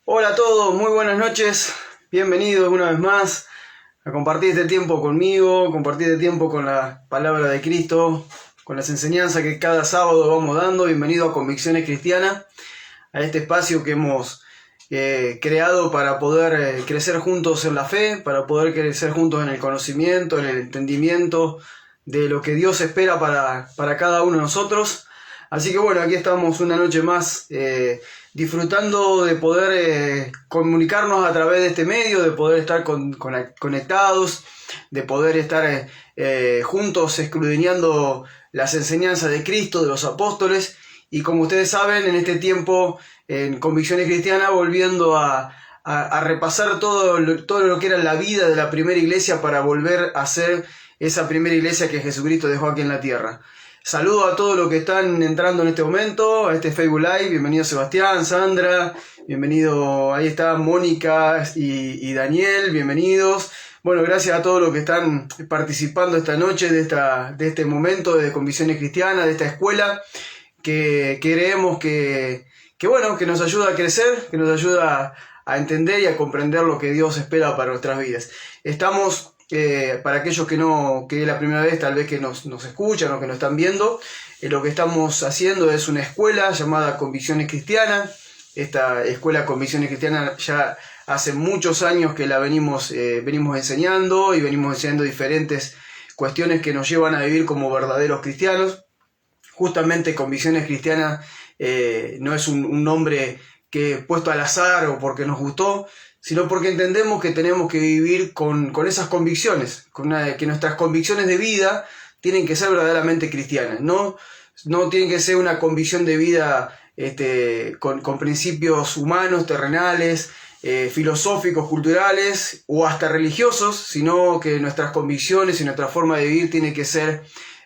Hola a todos, muy buenas noches, bienvenidos una vez más a compartir este tiempo conmigo, compartir este tiempo con la palabra de Cristo, con las enseñanzas que cada sábado vamos dando. Bienvenido a Convicciones Cristianas, a este espacio que hemos creado para poder crecer juntos en la fe, para poder crecer juntos en el conocimiento, en el entendimiento de lo que Dios espera para cada uno de nosotros. Así que bueno, aquí estamos una noche más disfrutando de poder comunicarnos a través de este medio, de poder estar conectados, de poder estar juntos escudriñando las enseñanzas de Cristo, de los apóstoles. Y como ustedes saben, en este tiempo en Convicciones Cristianas, volviendo a repasar todo lo que era la vida de la primera iglesia para volver a ser esa primera iglesia que Jesucristo dejó aquí en la tierra. Saludo a todos los que están entrando en este momento, a este Facebook Live. Bienvenido Sebastián, Sandra, bienvenido, ahí está Mónica y Daniel, bienvenidos. Bueno, gracias a todos los que están participando esta noche de este momento de Convicciones Cristianas, de esta escuela que creemos que nos ayuda a crecer, que nos ayuda a entender y a comprender lo que Dios espera para nuestras vidas. Estamos... para aquellos que es la primera vez tal vez que nos escuchan o que nos están viendo, lo que estamos haciendo es una escuela llamada Convicciones Cristianas. Esta escuela Convicciones Cristianas ya hace muchos años que la venimos enseñando, y venimos enseñando diferentes cuestiones que nos llevan a vivir como verdaderos cristianos. Justamente Convicciones Cristianas no es un nombre que puesto al azar o porque nos gustó, sino porque entendemos que tenemos que vivir con esas convicciones, que nuestras convicciones de vida tienen que ser verdaderamente cristianas, no tienen que ser una convicción de vida con principios humanos, terrenales, filosóficos, culturales o hasta religiosos, sino que nuestras convicciones y nuestra forma de vivir tiene que ser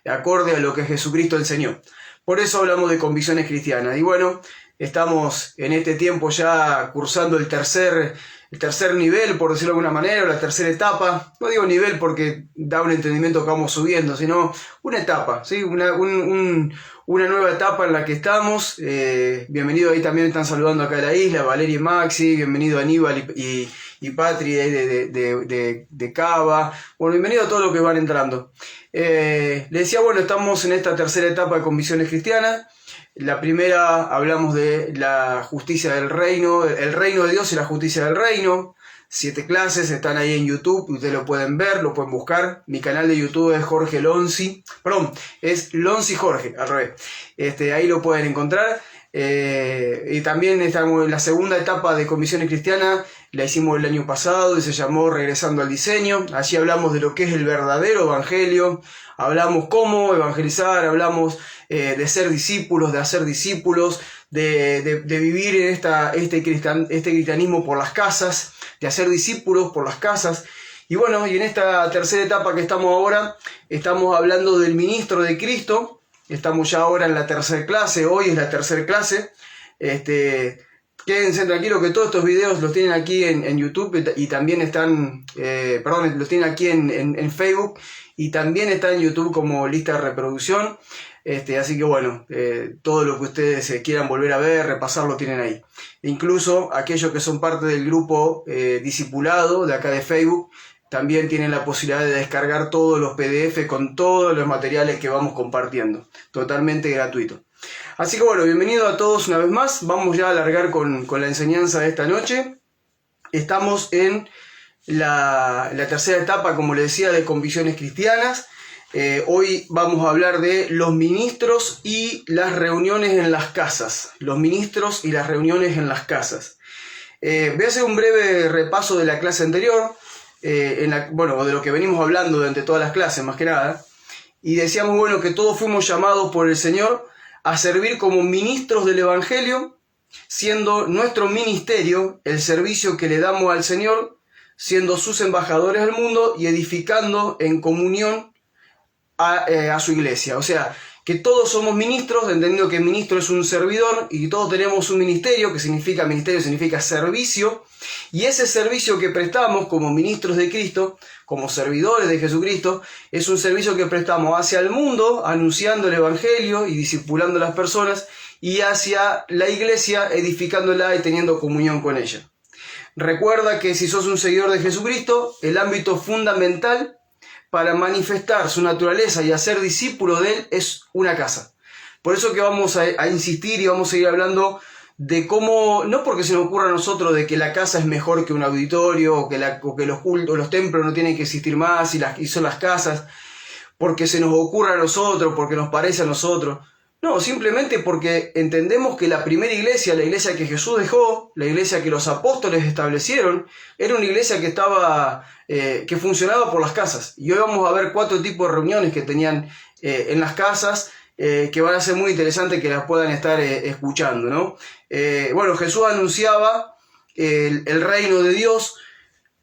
acorde a lo que Jesucristo enseñó. Por eso hablamos de convicciones cristianas. Y bueno, estamos en este tiempo ya cursando el tercer nivel, por decirlo de alguna manera, o la tercera etapa. No digo nivel porque da un entendimiento que vamos subiendo, sino una etapa, ¿sí? Una nueva etapa en la que estamos. Bienvenido, ahí también están saludando acá a la isla, Valeria y Maxi, bienvenido Aníbal y Patri de Cava. Bueno, bienvenido a todos los que van entrando. Les decía, bueno, estamos en esta tercera etapa de Convicciones Cristianas. La primera hablamos de la justicia del reino, el reino de Dios y la justicia del reino. 7 clases están ahí en YouTube, ustedes lo pueden ver, lo pueden buscar. Mi canal de YouTube es Jorge Lonzi, perdón, es Lonzi Jorge, al revés. Ahí lo pueden encontrar. Y también estamos en la segunda etapa de Convicciones Cristianas, la hicimos el año pasado y se llamó Regresando al Diseño. Allí hablamos de lo que es el verdadero evangelio, hablamos cómo evangelizar, hablamos de ser discípulos, de hacer discípulos, de vivir en este cristianismo por las casas, de hacer discípulos por las casas. Y bueno, y en esta tercera etapa que estamos ahora, estamos hablando del ministro de Cristo. Estamos ya ahora en la tercera clase, hoy es la tercera clase. Quédense tranquilos que todos estos videos los tienen aquí en YouTube y también están, los tienen aquí en Facebook y también está en YouTube como lista de reproducción. Así que bueno, todo lo que ustedes quieran volver a ver, repasar, lo tienen ahí. Incluso aquellos que son parte del grupo discipulado de acá de Facebook, también tienen la posibilidad de descargar todos los PDF con todos los materiales que vamos compartiendo. Totalmente gratuito. Así que bueno, bienvenido a todos una vez más. Vamos ya a alargar con la enseñanza de esta noche. Estamos en la tercera etapa, como les decía, de Convicciones Cristianas. Hoy vamos a hablar de los ministros y las reuniones en las casas. Los ministros y las reuniones en las casas. Voy a hacer un breve repaso de la clase anterior. De lo que venimos hablando durante todas las clases, más que nada. Y decíamos, bueno, que todos fuimos llamados por el Señor a servir como ministros del Evangelio, siendo nuestro ministerio el servicio que le damos al Señor, siendo sus embajadores al mundo y edificando en comunión a su iglesia. O sea, que todos somos ministros, entendiendo que ministro es un servidor y todos tenemos un ministerio, que significa ministerio, significa servicio, y ese servicio que prestamos como ministros de Cristo, como servidores de Jesucristo, es un servicio que prestamos hacia el mundo, anunciando el Evangelio y discipulando a las personas, y hacia la iglesia, edificándola y teniendo comunión con ella. Recuerda que si sos un seguidor de Jesucristo, el ámbito fundamental para manifestar su naturaleza y hacer discípulo de Él es una casa. Por eso que vamos a insistir y vamos a seguir hablando de cómo, no porque se nos ocurra a nosotros de que la casa es mejor que un auditorio, o que los cultos, los templos no tienen que existir más y son las casas, porque se nos ocurra a nosotros, porque nos parece a nosotros. No, simplemente porque entendemos que la primera iglesia, la iglesia que Jesús dejó, la iglesia que los apóstoles establecieron, era una iglesia que funcionaba por las casas. Y hoy vamos a ver 4 tipos de reuniones que tenían en las casas, que van a ser muy interesantes que las puedan estar escuchando, ¿no? Bueno, Jesús anunciaba el reino de Dios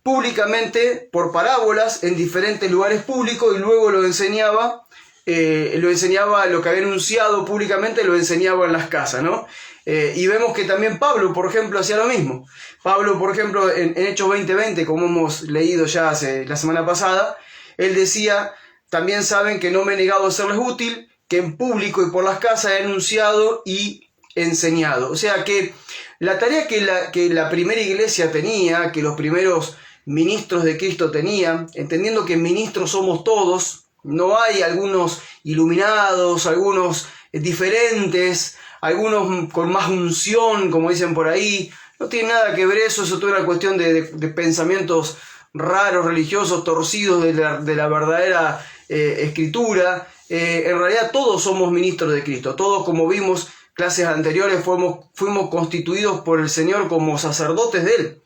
públicamente por parábolas en diferentes lugares públicos y luego lo enseñaba lo que había anunciado públicamente, lo enseñaba en las casas, ¿no? Y vemos que también Pablo, por ejemplo, hacía lo mismo. Pablo, por ejemplo, en Hechos 20:20, como hemos leído ya la semana pasada, él decía, también saben que no me he negado a serles útil, que en público y por las casas he anunciado y enseñado. O sea que la tarea que la primera iglesia tenía, que los primeros ministros de Cristo tenían, entendiendo que ministros somos todos, no hay algunos iluminados, algunos diferentes, algunos con más unción, como dicen por ahí. No tiene nada que ver eso es toda una cuestión de pensamientos raros, religiosos, torcidos de la verdadera escritura. En realidad todos somos ministros de Cristo, todos, como vimos clases anteriores, fuimos constituidos por el Señor como sacerdotes de Él.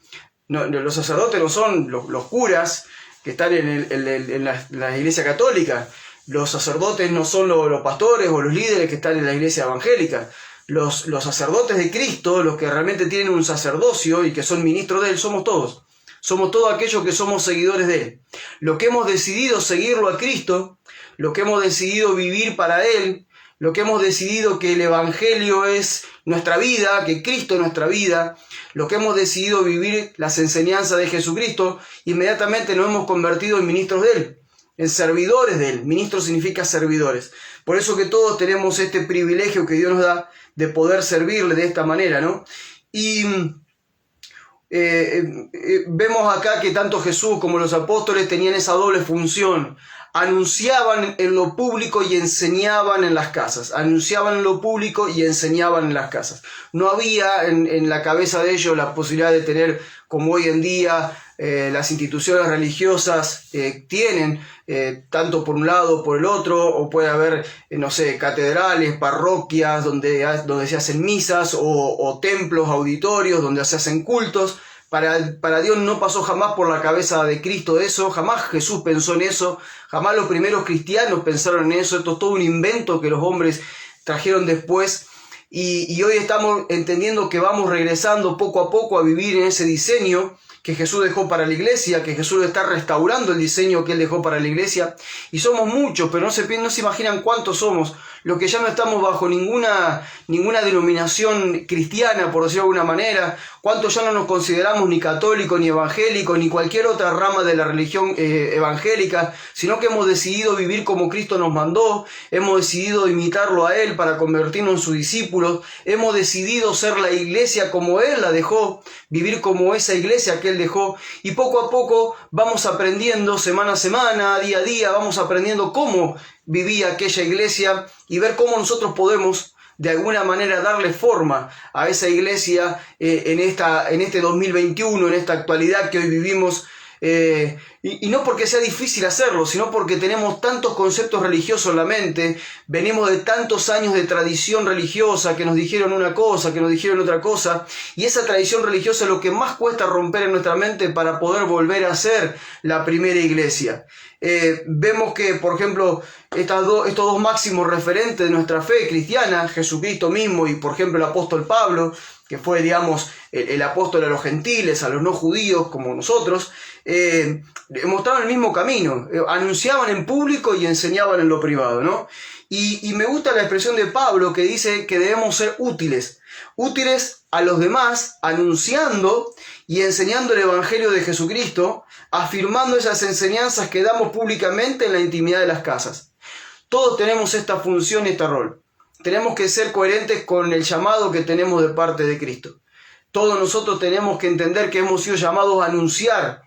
No, los sacerdotes no son los curas que están en la iglesia católica. Los sacerdotes no son los pastores o los líderes que están en la iglesia evangélica. Los sacerdotes de Cristo, los que realmente tienen un sacerdocio y que son ministros de Él, somos todos. Somos todos aquellos que somos seguidores de Él. Los que hemos decidido seguirlo a Cristo, los que hemos decidido vivir para Él, lo que hemos decidido que el Evangelio es nuestra vida, que Cristo es nuestra vida, lo que hemos decidido vivir las enseñanzas de Jesucristo, inmediatamente nos hemos convertido en ministros de Él, en servidores de Él. Ministro significa servidores. Por eso que todos tenemos este privilegio que Dios nos da de poder servirle de esta manera, ¿no? Y vemos acá que tanto Jesús como los apóstoles tenían esa doble función. Anunciaban en lo público y enseñaban en las casas. Anunciaban en lo público y enseñaban en las casas. No había en la cabeza de ellos la posibilidad de tener, como hoy en día las instituciones religiosas tienen, tanto por un lado o por el otro, o puede haber, no sé, catedrales, parroquias donde se hacen misas, o templos, auditorios donde se hacen cultos. Para Dios no pasó jamás por la cabeza de Cristo eso, jamás Jesús pensó en eso, jamás los primeros cristianos pensaron en eso. Esto es todo un invento que los hombres trajeron después, y hoy estamos entendiendo que vamos regresando poco a poco a vivir en ese diseño que Jesús dejó para la iglesia, que Jesús está restaurando el diseño que Él dejó para la iglesia, y somos muchos, pero no se imaginan cuántos somos, los que ya no estamos bajo ninguna denominación cristiana, por decirlo de alguna manera, cuántos ya no nos consideramos ni católicos, ni evangélicos, ni cualquier otra rama de la religión evangélica, sino que hemos decidido vivir como Cristo nos mandó, hemos decidido imitarlo a Él para convertirnos en sus discípulos, hemos decidido ser la iglesia como Él la dejó, vivir como esa iglesia que Él dejó, y poco a poco vamos aprendiendo, semana a semana, día a día, vamos aprendiendo cómo vivía aquella iglesia y ver cómo nosotros podemos de alguna manera darle forma a esa iglesia en este 2021, en esta actualidad que hoy vivimos. Y no porque sea difícil hacerlo, sino porque tenemos tantos conceptos religiosos en la mente, venimos de tantos años de tradición religiosa que nos dijeron una cosa, que nos dijeron otra cosa, y esa tradición religiosa es lo que más cuesta romper en nuestra mente para poder volver a ser la primera iglesia. Vemos que, por ejemplo, estos dos máximos referentes de nuestra fe cristiana, Jesucristo mismo y, por ejemplo, el apóstol Pablo, que fue, digamos, el apóstol a los gentiles, a los no judíos como nosotros, mostraban el mismo camino, anunciaban en público y enseñaban en lo privado, ¿no? Y me gusta la expresión de Pablo que dice que debemos ser útiles a los demás, anunciando y enseñando el Evangelio de Jesucristo, afirmando esas enseñanzas que damos públicamente en la intimidad de las casas. Todos tenemos esta función y este rol. tenemos que ser coherentes con el llamado que tenemos de parte de Cristo. Todos nosotros tenemos que entender que hemos sido llamados a anunciar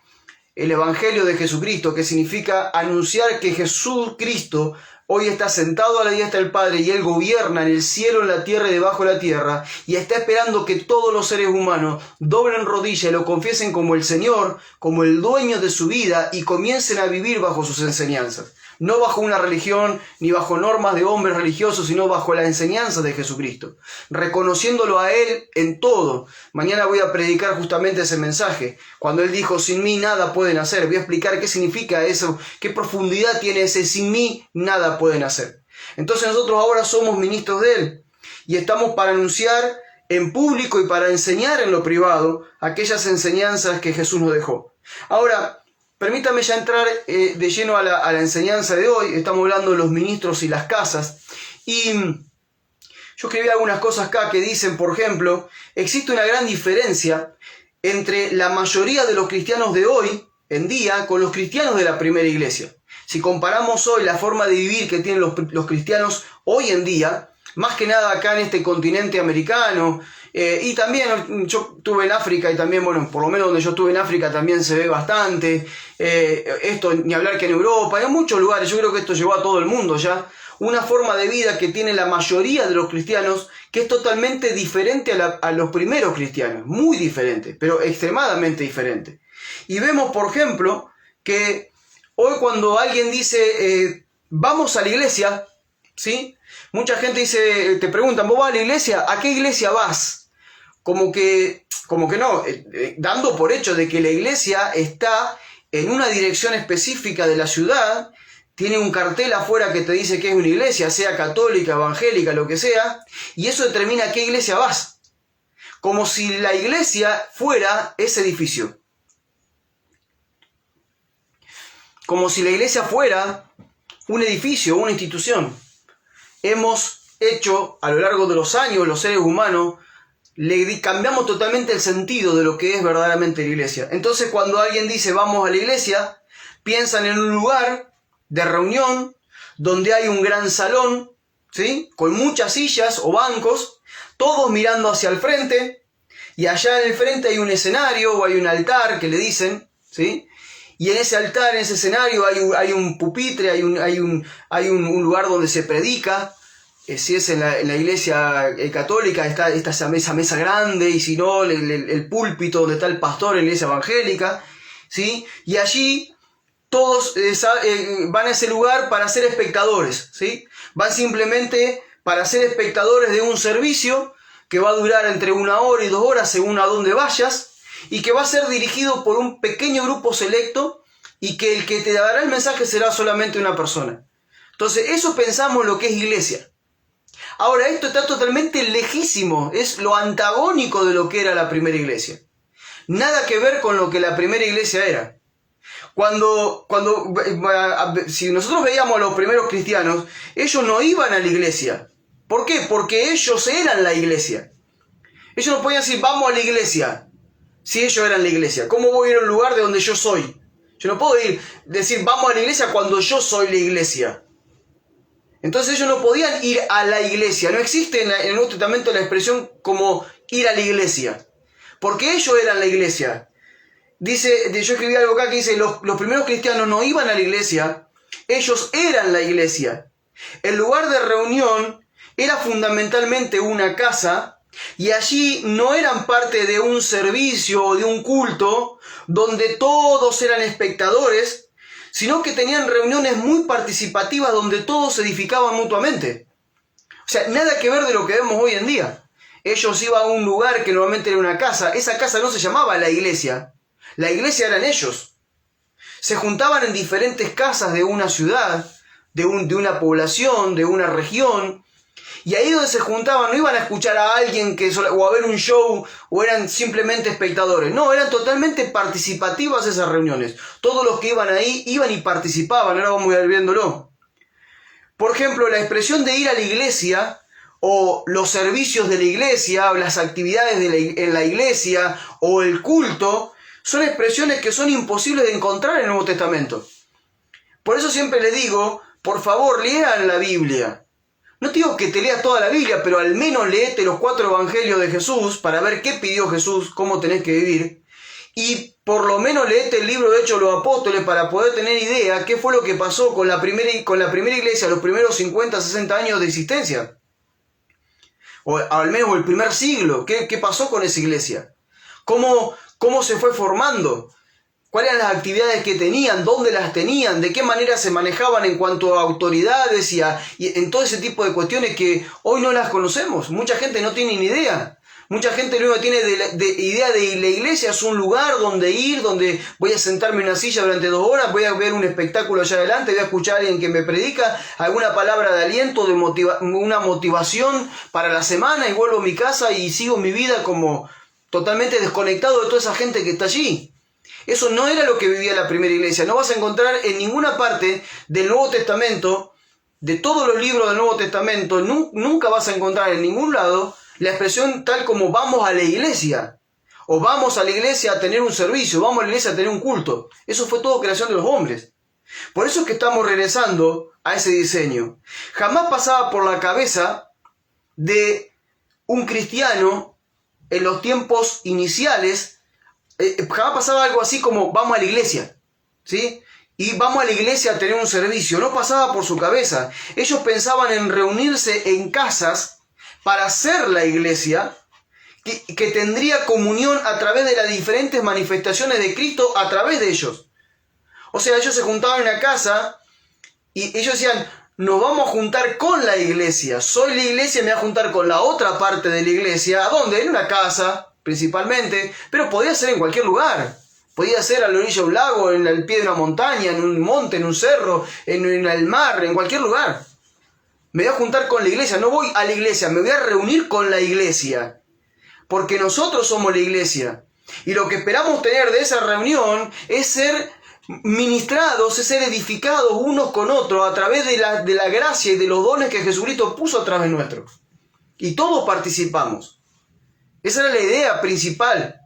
el Evangelio de Jesucristo, que significa anunciar que Jesucristo hoy está sentado a la diestra del Padre y Él gobierna en el cielo, en la tierra y debajo de la tierra, y está esperando que todos los seres humanos doblen rodilla y lo confiesen como el Señor, como el dueño de su vida, y comiencen a vivir bajo sus enseñanzas. No bajo una religión, ni bajo normas de hombres religiosos, sino bajo la enseñanza de Jesucristo, reconociéndolo a Él en todo. Mañana voy a predicar justamente ese mensaje, cuando Él dijo, sin mí nada pueden hacer. Voy a explicar qué significa eso, qué profundidad tiene ese sin mí nada pueden hacer. Entonces nosotros ahora somos ministros de Él, y estamos para anunciar en público y para enseñar en lo privado aquellas enseñanzas que Jesús nos dejó. Ahora, permítame ya entrar de lleno a la enseñanza de hoy. Estamos hablando de los ministros y las casas. Y yo escribí algunas cosas acá que dicen, por ejemplo, existe una gran diferencia entre la mayoría de los cristianos de hoy en día con los cristianos de la primera iglesia. Si comparamos hoy la forma de vivir que tienen los cristianos hoy en día, más que nada acá en este continente americano, y también yo estuve en África y también, bueno, por lo menos donde yo estuve en África también se ve bastante, esto ni hablar que en Europa, en muchos lugares, yo creo que esto llegó a todo el mundo ya, una forma de vida que tiene la mayoría de los cristianos que es totalmente diferente a los primeros cristianos, muy diferente, pero extremadamente diferente. Y vemos, por ejemplo, que hoy cuando alguien dice, vamos a la iglesia, ¿sí? Mucha gente dice, te preguntan, ¿vos vas a la iglesia? ¿A qué iglesia vas? Como que no, dando por hecho de que la iglesia está en una dirección específica de la ciudad, tiene un cartel afuera que te dice que es una iglesia, sea católica, evangélica, lo que sea, y eso determina a qué iglesia vas. Como si la iglesia fuera ese edificio. Como si la iglesia fuera un edificio, una institución. Hemos hecho a lo largo de los años, los seres humanos, cambiamos totalmente el sentido de lo que es verdaderamente la iglesia. Entonces cuando alguien dice vamos a la iglesia, piensan en un lugar de reunión donde hay un gran salón, ¿sí? Con muchas sillas o bancos, todos mirando hacia el frente, y allá en el frente hay un escenario o hay un altar que le dicen, ¿sí? Y en ese altar, en ese escenario hay un pupitre, hay un lugar donde se predica. Si es en la iglesia católica está esa mesa grande, y si no el púlpito donde está el pastor en la iglesia evangélica, ¿sí? Y allí todos van a ese lugar para ser espectadores, ¿sí? Van simplemente para ser espectadores de un servicio que va a durar entre 1 hora y 2 horas según a dónde vayas, y que va a ser dirigido por un pequeño grupo selecto, y que el que te dará el mensaje será solamente una persona. Entonces eso pensamos lo que es iglesia. Ahora, esto está totalmente lejísimo, es lo antagónico de lo que era la primera iglesia. Nada que ver con lo que la primera iglesia era. Si nosotros veíamos a los primeros cristianos, ellos no iban a la iglesia. ¿Por qué? Porque ellos eran la iglesia. Ellos no podían decir, vamos a la iglesia, si ellos eran la iglesia. ¿Cómo voy a ir a un lugar de donde yo soy? Yo no puedo decir, vamos a la iglesia cuando yo soy la iglesia. Entonces ellos no podían ir a la iglesia. No existe en el Nuevo Testamento la expresión como ir a la iglesia, porque ellos eran la iglesia. Yo escribí algo acá que dice, los primeros cristianos no iban a la iglesia, ellos eran la iglesia. El lugar de reunión era fundamentalmente una casa, y allí no eran parte de un servicio o de un culto donde todos eran espectadores, sino que tenían reuniones muy participativas donde todos se edificaban mutuamente. O sea, nada que ver de lo que vemos hoy en día. Ellos iban a un lugar que normalmente era una casa. Esa casa no se llamaba la iglesia. La iglesia eran ellos. Se juntaban en diferentes casas de una ciudad, de una población, de una región. Y ahí donde se juntaban no iban a escuchar a alguien o a ver un show, o eran simplemente espectadores. No, eran totalmente participativas esas reuniones. Todos los que iban ahí iban y participaban. Ahora vamos a ir viéndolo. Por ejemplo, la expresión de ir a la iglesia, o los servicios de la iglesia, o las actividades en la iglesia, o el culto, son expresiones que son imposibles de encontrar en el Nuevo Testamento. Por eso siempre les digo, por favor, lean la Biblia. No te digo que te leas toda la Biblia, pero al menos léete los 4 evangelios de Jesús para ver qué pidió Jesús, cómo tenés que vivir. Y por lo menos léete el libro de Hechos de los Apóstoles para poder tener idea qué fue lo que pasó con la primera iglesia, los primeros 50, 60 años de existencia. O al menos el primer siglo. ¿Qué pasó con esa iglesia? ¿Cómo se fue formando? ¿Cuáles eran las actividades que tenían? ¿Dónde las tenían? ¿De qué manera se manejaban en cuanto a autoridades y en todo ese tipo de cuestiones que hoy no las conocemos? Mucha gente no tiene ni idea. Mucha gente no tiene idea de la iglesia es un lugar donde ir, donde voy a sentarme en una silla durante 2 horas, voy a ver un espectáculo allá adelante, voy a escuchar a alguien que me predica, alguna palabra de aliento, una motivación para la semana y vuelvo a mi casa y sigo mi vida como totalmente desconectado de toda esa gente que está allí. Eso no era lo que vivía la primera iglesia. No vas a encontrar en ninguna parte del Nuevo Testamento, de todos los libros del Nuevo Testamento, nunca vas a encontrar en ningún lado la expresión tal como vamos a la iglesia. O vamos a la iglesia a tener un servicio, vamos a la iglesia a tener un culto. Eso fue todo creación de los hombres. Por eso es que estamos regresando a ese diseño. Jamás pasaba por la cabeza de un cristiano en los tiempos iniciales. Jamás pasaba algo así como vamos a la iglesia, ¿sí? Y vamos a la iglesia a tener un servicio. No pasaba por su cabeza. Ellos pensaban en reunirse en casas para hacer la iglesia que tendría comunión a través de las diferentes manifestaciones de Cristo a través de ellos. O sea, ellos se juntaban en una casa y ellos decían, nos vamos a juntar con la iglesia. Soy la iglesia, me voy a juntar con la otra parte de la iglesia. ¿A dónde? En una casa, principalmente, pero podía ser en cualquier lugar. Podía ser a la orilla de un lago, en el pie de una montaña, en un monte, en un cerro, en el mar, en cualquier lugar. Me voy a juntar con la iglesia, no voy a la iglesia, me voy a reunir con la iglesia. Porque nosotros somos la iglesia. Y lo que esperamos tener de esa reunión es ser ministrados, es ser edificados unos con otros a través de la gracia y de los dones que Jesucristo puso a través nuestro. Y todos participamos. Esa era la idea principal.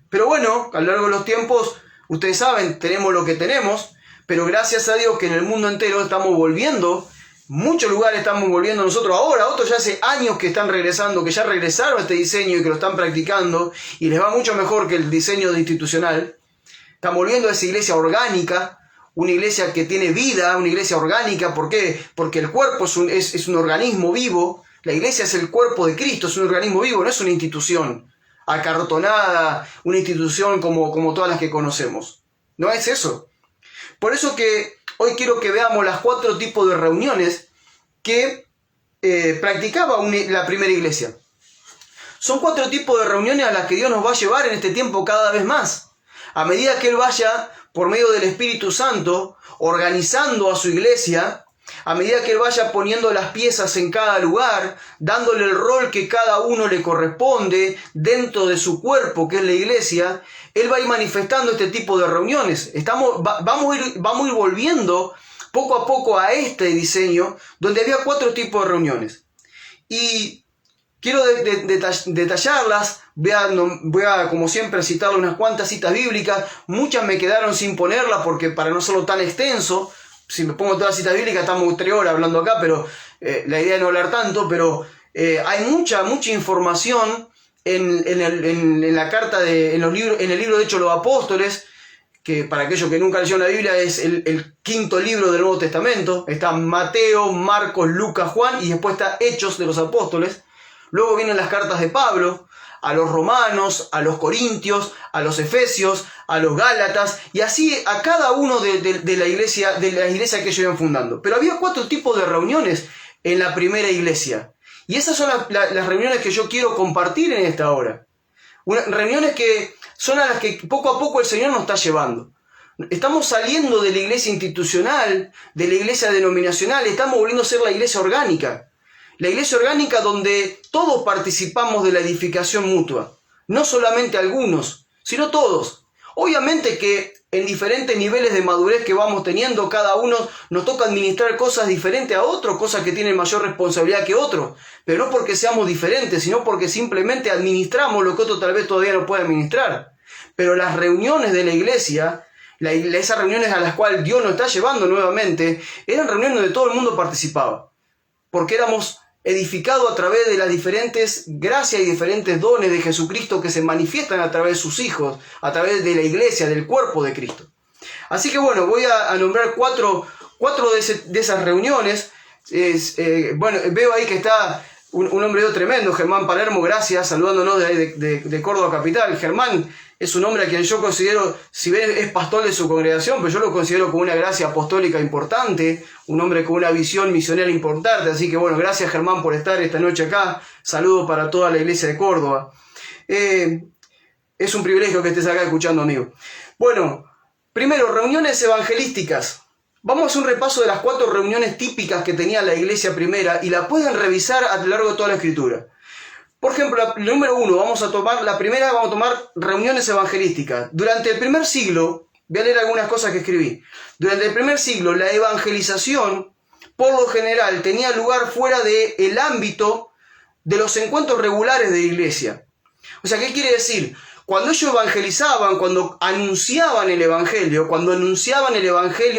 Pero bueno, a lo largo de los tiempos, ustedes saben, tenemos lo que tenemos, pero gracias a Dios que en el mundo entero estamos volviendo, muchos lugares estamos volviendo nosotros ahora, otros ya hace años que están regresando, que ya regresaron a este diseño y que lo están practicando, y les va mucho mejor que el diseño institucional. Están volviendo a esa iglesia orgánica, una iglesia que tiene vida, una iglesia orgánica. ¿Por qué? Porque el cuerpo es un organismo vivo. La iglesia es el cuerpo de Cristo, es un organismo vivo, no es una institución acartonada, una institución como todas las que conocemos. No es eso. Por eso que hoy quiero que veamos las 4 tipos de reuniones que practicaba la primera iglesia. Son 4 tipos de reuniones a las que Dios nos va a llevar en este tiempo cada vez más. A medida que Él vaya, por medio del Espíritu Santo, organizando a su iglesia, a medida que Él vaya poniendo las piezas en cada lugar, dándole el rol que cada uno le corresponde dentro de su cuerpo, que es la iglesia, Él va a ir manifestando este tipo de reuniones. Vamos a ir volviendo poco a poco a este diseño, donde había 4 tipos de reuniones. Y quiero detallarlas. Voy a, como siempre, citar unas cuantas citas bíblicas. Muchas me quedaron sin ponerlas porque para no serlo tan extenso, si me pongo todas las citas bíblicas estamos 3 horas hablando acá, pero la idea es no hablar tanto, pero hay mucha información en la carta en el libro de Hechos de los Apóstoles, que para aquellos que nunca leyeron la Biblia es el 5.º libro del Nuevo Testamento. Está Mateo, Marcos, Lucas, Juan, y después está Hechos de los Apóstoles. Luego vienen las cartas de Pablo a los romanos, a los corintios, a los efesios, a los gálatas, y así a cada uno de la iglesia que ellos iban fundando. Pero había 4 tipos de reuniones en la primera iglesia. Y esas son las reuniones que yo quiero compartir en esta hora. Reuniones que son a las que poco a poco el Señor nos está llevando. Estamos saliendo de la iglesia institucional, de la iglesia denominacional, estamos volviendo a ser la iglesia orgánica. La iglesia orgánica donde todos participamos de la edificación mutua. No solamente algunos, sino todos. Obviamente que en diferentes niveles de madurez que vamos teniendo, cada uno nos toca administrar cosas diferentes a otro, cosas que tienen mayor responsabilidad que otro. Pero no porque seamos diferentes, sino porque simplemente administramos lo que otro tal vez todavía no puede administrar. Pero las reuniones de la iglesia, esas reuniones a las cuales Dios nos está llevando nuevamente, eran reuniones donde todo el mundo participaba. porque éramos edificados a través de las diferentes gracias y diferentes dones de Jesucristo que se manifiestan a través de sus hijos, a través de la iglesia, del cuerpo de Cristo. Así que bueno, voy a nombrar cuatro de esas reuniones. Bueno, veo ahí que está un hombre tremendo, Germán Palermo, gracias, saludándonos de Córdoba Capital. Germán es un hombre a quien yo considero, si bien es pastor de su congregación, pero yo lo considero como una gracia apostólica importante, un hombre con una visión misionera importante. Así que bueno, gracias Germán por estar esta noche acá. Saludos para toda la iglesia de Córdoba. Es un privilegio que estés acá escuchando, amigo. Bueno, primero, reuniones evangelísticas. Vamos a hacer un repaso de las 4 reuniones típicas que tenía la iglesia primera y la pueden revisar a lo largo de toda la escritura. Por ejemplo, el número 1, vamos a tomar reuniones evangelísticas. Durante el primer siglo, voy a leer algunas cosas que escribí. Durante el primer siglo, la evangelización, por lo general, tenía lugar fuera del ámbito de los encuentros regulares de la iglesia. O sea, ¿qué quiere decir? Cuando ellos evangelizaban, cuando anunciaban el evangelio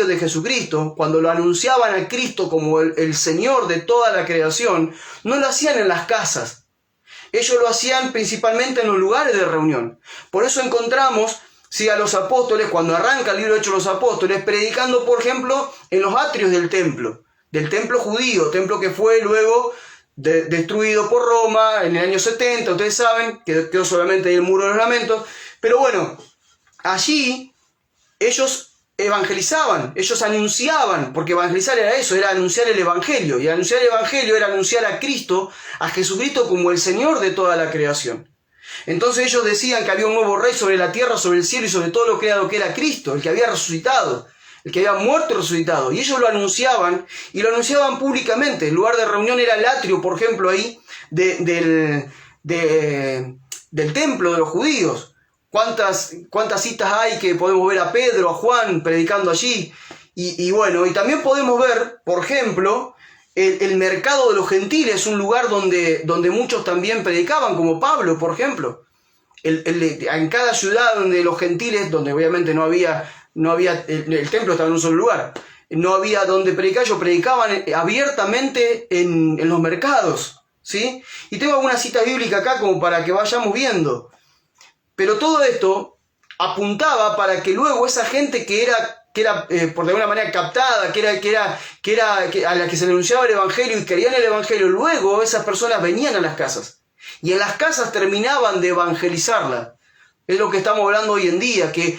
de Jesucristo, cuando lo anunciaban a Cristo como el Señor de toda la creación, no lo hacían en las casas. Ellos lo hacían principalmente en los lugares de reunión. Por eso encontramos a los apóstoles, cuando arranca el libro de Hechos de los Apóstoles, predicando, por ejemplo, en los atrios del templo judío, templo que fue luego destruido por Roma en el año 70, ustedes saben, que quedó solamente ahí el muro de los lamentos, pero bueno, allí ellos evangelizaban, ellos anunciaban, porque evangelizar era eso, era anunciar el evangelio, y anunciar el evangelio era anunciar a Cristo, a Jesucristo como el Señor de toda la creación. Entonces ellos decían que había un nuevo rey sobre la tierra, sobre el cielo y sobre todo lo creado, que era Cristo, el que había resucitado, el que había muerto y resucitado. Y ellos lo anunciaban, y lo anunciaban públicamente. El lugar de reunión era el atrio, por ejemplo, ahí, del templo de los judíos. ¿Cuántas citas hay que podemos ver a Pedro, a Juan predicando allí? Y bueno, y también podemos ver, por ejemplo, el mercado de los gentiles, un lugar donde muchos también predicaban, como Pablo, por ejemplo. En cada ciudad donde los gentiles, donde obviamente no había el templo estaba en un solo lugar, no había donde predicar, ellos predicaban abiertamente en los mercados, ¿sí? Y tengo algunas citas bíblicas acá como para que vayamos viendo. Pero todo esto apuntaba para que luego esa gente que era por de alguna manera captada, a la que se le anunciaba el evangelio y querían el evangelio, luego esas personas venían a las casas. Y en las casas terminaban de evangelizarla. Es lo que estamos hablando hoy en día, que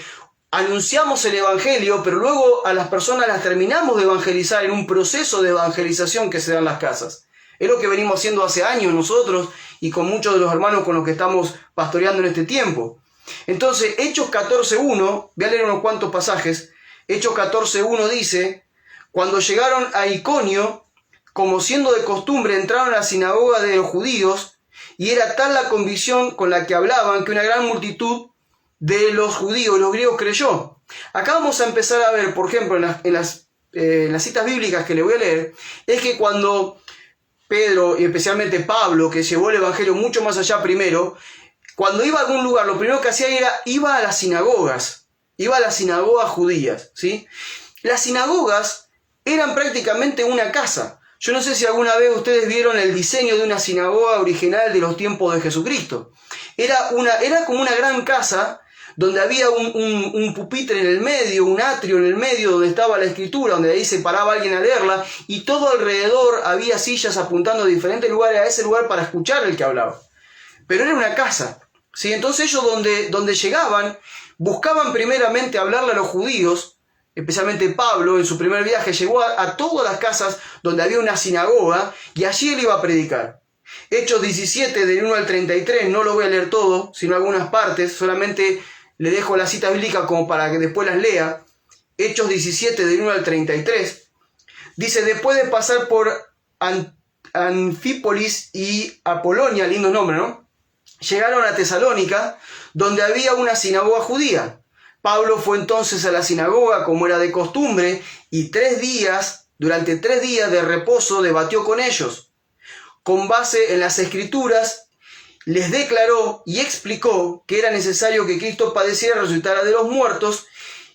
anunciamos el evangelio, pero luego a las personas las terminamos de evangelizar en un proceso de evangelización que se da en las casas. Es lo que venimos haciendo hace años nosotros y con muchos de los hermanos con los que estamos pastoreando en este tiempo. Entonces, Hechos 14.1, voy a leer unos cuantos pasajes. Hechos 14.1 dice: cuando llegaron a Iconio, como siendo de costumbre, entraron a la sinagoga de los judíos, y era tal la convicción con la que hablaban que una gran multitud de los judíos, los griegos, creyó. Acá vamos a empezar a ver, por ejemplo, en las citas bíblicas que le voy a leer, es que cuando Pedro, y especialmente Pablo, que llevó el evangelio mucho más allá primero, cuando iba a algún lugar, lo primero que hacía iba a las sinagogas judías, ¿sí? Las sinagogas eran prácticamente una casa. Yo no sé si alguna vez ustedes vieron el diseño de una sinagoga original de los tiempos de Jesucristo. Era como una gran casa donde había un pupitre en el medio, un atrio en el medio donde estaba la escritura, donde ahí se paraba alguien a leerla, y todo alrededor había sillas apuntando a diferentes lugares, a ese lugar para escuchar el que hablaba. Pero era una casa, ¿sí? Entonces ellos donde llegaban, buscaban primeramente hablarle a los judíos. Especialmente Pablo, en su primer viaje, llegó a todas las casas donde había una sinagoga y allí él iba a predicar. Hechos 17, del 1 al 33, no lo voy a leer todo, sino algunas partes, solamente le dejo las citas bíblicas como para que después las lea. Hechos 17, del 1 al 33, dice: después de pasar por Anfípolis y Apolonia, lindo nombre, ¿no? Llegaron a Tesalónica, donde había una sinagoga judía. Pablo fue entonces a la sinagoga como era de costumbre y durante 3 días de reposo debatió con ellos. Con base en las escrituras, les declaró y explicó que era necesario que Cristo padeciera y resucitara de los muertos,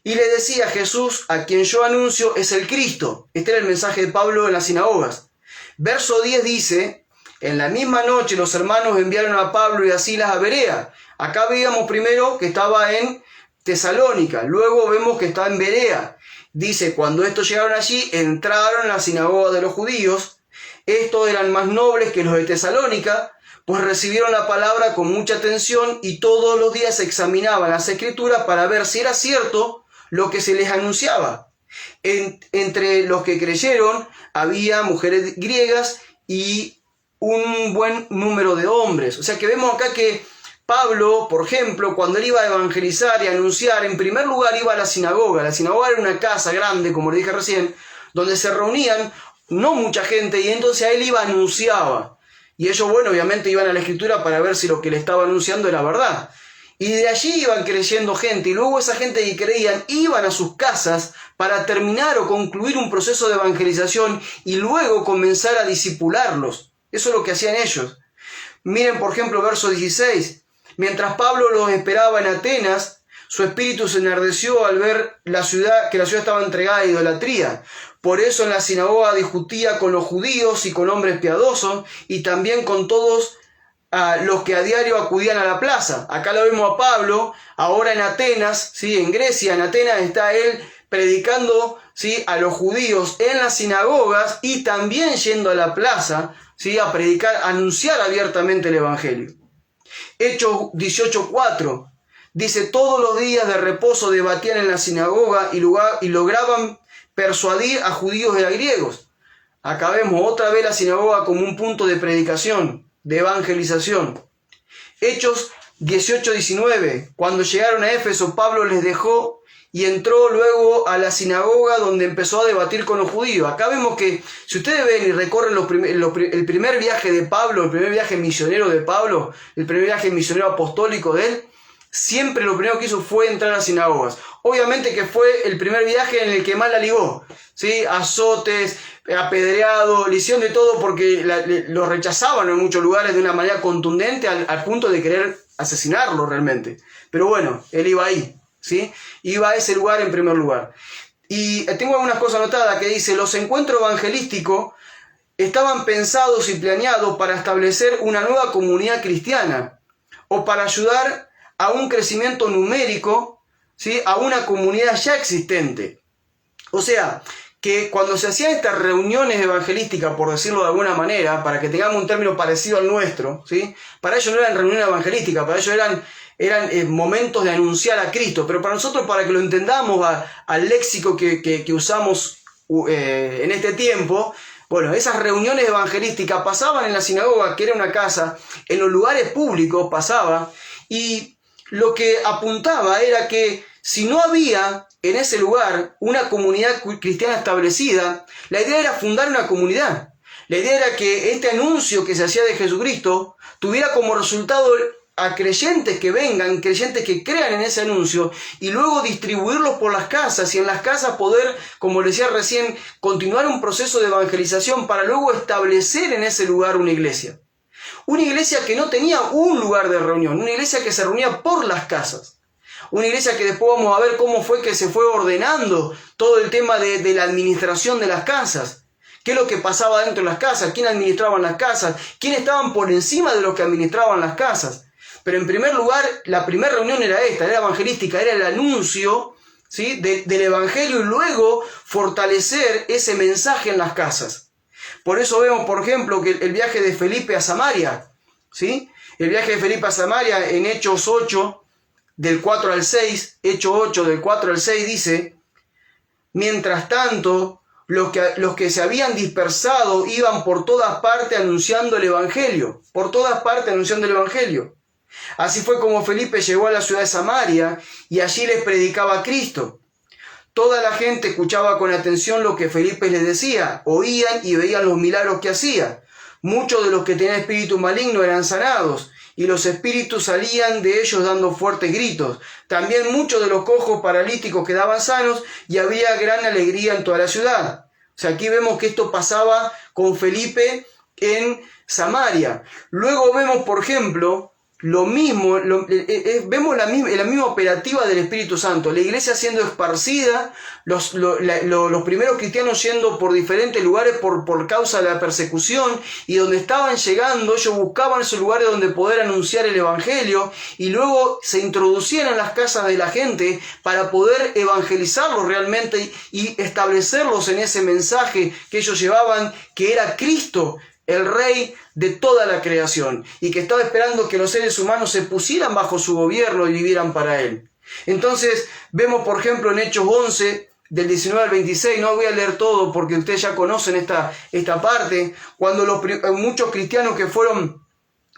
y le decía: Jesús, a quien yo anuncio, es el Cristo. Este era el mensaje de Pablo en las sinagogas. Verso 10 dice, en la misma noche los hermanos enviaron a Pablo y a Silas a Berea. Acá veíamos primero que estaba en Tesalónica, luego vemos que está en Berea. Dice, cuando estos llegaron allí, entraron en la sinagoga de los judíos. Estos eran más nobles que los de Tesalónica, pues recibieron la palabra con mucha atención y todos los días examinaban las escrituras para ver si era cierto lo que se les anunciaba. Entre los que creyeron había mujeres griegas y un buen número de hombres. O sea que vemos acá que Pablo, por ejemplo, cuando él iba a evangelizar y a anunciar, en primer lugar iba a la sinagoga. La sinagoga era una casa grande, como le dije recién, donde se reunían no mucha gente, y entonces a él iba, anunciaba. Y ellos, bueno, obviamente iban a la escritura para ver si lo que le estaba anunciando era verdad. Y de allí iban creyendo gente, y luego esa gente que creían iban a sus casas para terminar o concluir un proceso de evangelización y luego comenzar a discipularlos. Eso es lo que hacían ellos. Miren, por ejemplo, verso 16. Mientras Pablo los esperaba en Atenas, su espíritu se enardeció al ver que la ciudad estaba entregada a idolatría. Por eso en la sinagoga discutía con los judíos y con hombres piadosos y también con todos los que a diario acudían a la plaza. Acá lo vemos a Pablo, ahora en Atenas, ¿sí? En Grecia, en Atenas está él predicando, ¿sí? A los judíos en las sinagogas y también yendo a la plaza, ¿sí? A predicar, a anunciar abiertamente el evangelio. Hechos 18:4 dice, todos los días de reposo debatían en la sinagoga y lograban persuadir a judíos y a griegos. Acá vemos otra vez la sinagoga como un punto de predicación, de evangelización. Hechos 18:19, cuando llegaron a Éfeso, Pablo les dejó y entró luego a la sinagoga donde empezó a debatir con los judíos. Acá vemos que, si ustedes ven y recorren el primer viaje de Pablo, el primer viaje misionero de Pablo, el primer viaje misionero apostólico de él, siempre lo primero que hizo fue entrar a las sinagogas. Obviamente que fue el primer viaje en el que más la ligó, ¿sí? Azotes, apedreado, le hicieron de todo porque lo rechazaban en muchos lugares de una manera contundente al punto de querer asesinarlo realmente. Pero bueno, él iba ahí, ¿sí? Iba a ese lugar en primer lugar. Y tengo algunas cosas anotadas que dice, los encuentros evangelísticos estaban pensados y planeados para establecer una nueva comunidad cristiana o para ayudar a un crecimiento numérico, ¿sí? A una comunidad ya existente. O sea, que cuando se hacían estas reuniones evangelísticas, por decirlo de alguna manera, para que tengamos un término parecido al nuestro, ¿sí? Para ellos no eran reuniones evangelísticas, para ellos eran momentos de anunciar a Cristo, pero para nosotros, para que lo entendamos al léxico que usamos en este tiempo, bueno, esas reuniones evangelísticas pasaban en la sinagoga, que era una casa, en los lugares públicos pasaba, y lo que apuntaba era que si no había en ese lugar una comunidad cristiana establecida, la idea era fundar una comunidad. La idea era que este anuncio que se hacía de Jesucristo tuviera como resultado a creyentes que vengan, creyentes que crean en ese anuncio y luego distribuirlos por las casas y en las casas poder, como les decía recién, continuar un proceso de evangelización para luego establecer en ese lugar una iglesia. Una iglesia que no tenía un lugar de reunión, una iglesia que se reunía por las casas. Una iglesia que después vamos a ver cómo fue que se fue ordenando todo el tema de la administración de las casas. ¿Qué es lo que pasaba dentro de las casas? ¿Quién administraba las casas? ¿Quién estaban por encima de los que administraban las casas? Pero en primer lugar, la primera reunión era esta, era evangelística, era el anuncio, ¿sí? del evangelio y luego fortalecer ese mensaje en las casas. Por eso vemos, por ejemplo, que el viaje de Felipe a Samaria, ¿sí? El viaje de Felipe a Samaria en Hechos 8, del 4 al 6, Hechos 8, del 4 al 6 dice, mientras tanto, los que se habían dispersado iban por todas partes anunciando el evangelio, por todas partes anunciando el evangelio. Así fue como Felipe llegó a la ciudad de Samaria y allí les predicaba a Cristo. Toda la gente escuchaba con atención lo que Felipe les decía, oían y veían los milagros que hacía. Muchos de los que tenían espíritu maligno eran sanados, y los espíritus salían de ellos dando fuertes gritos. También muchos de los cojos paralíticos quedaban sanos, y había gran alegría en toda la ciudad. O sea, aquí vemos que esto pasaba con Felipe en Samaria. Luego vemos, por ejemplo, lo mismo, vemos la misma operativa del Espíritu Santo, la iglesia siendo esparcida, los primeros cristianos yendo por diferentes lugares por causa de la persecución, y donde estaban llegando, ellos buscaban esos lugares donde poder anunciar el Evangelio, y luego se introducían en las casas de la gente para poder evangelizarlos realmente y establecerlos en ese mensaje que ellos llevaban, que era Cristo, el Rey de toda la creación, y que estaba esperando que los seres humanos se pusieran bajo su gobierno y vivieran para Él. Entonces vemos, por ejemplo, en Hechos 11, del 19 al 26, no voy a leer todo porque ustedes ya conocen esta parte, cuando muchos cristianos que fueron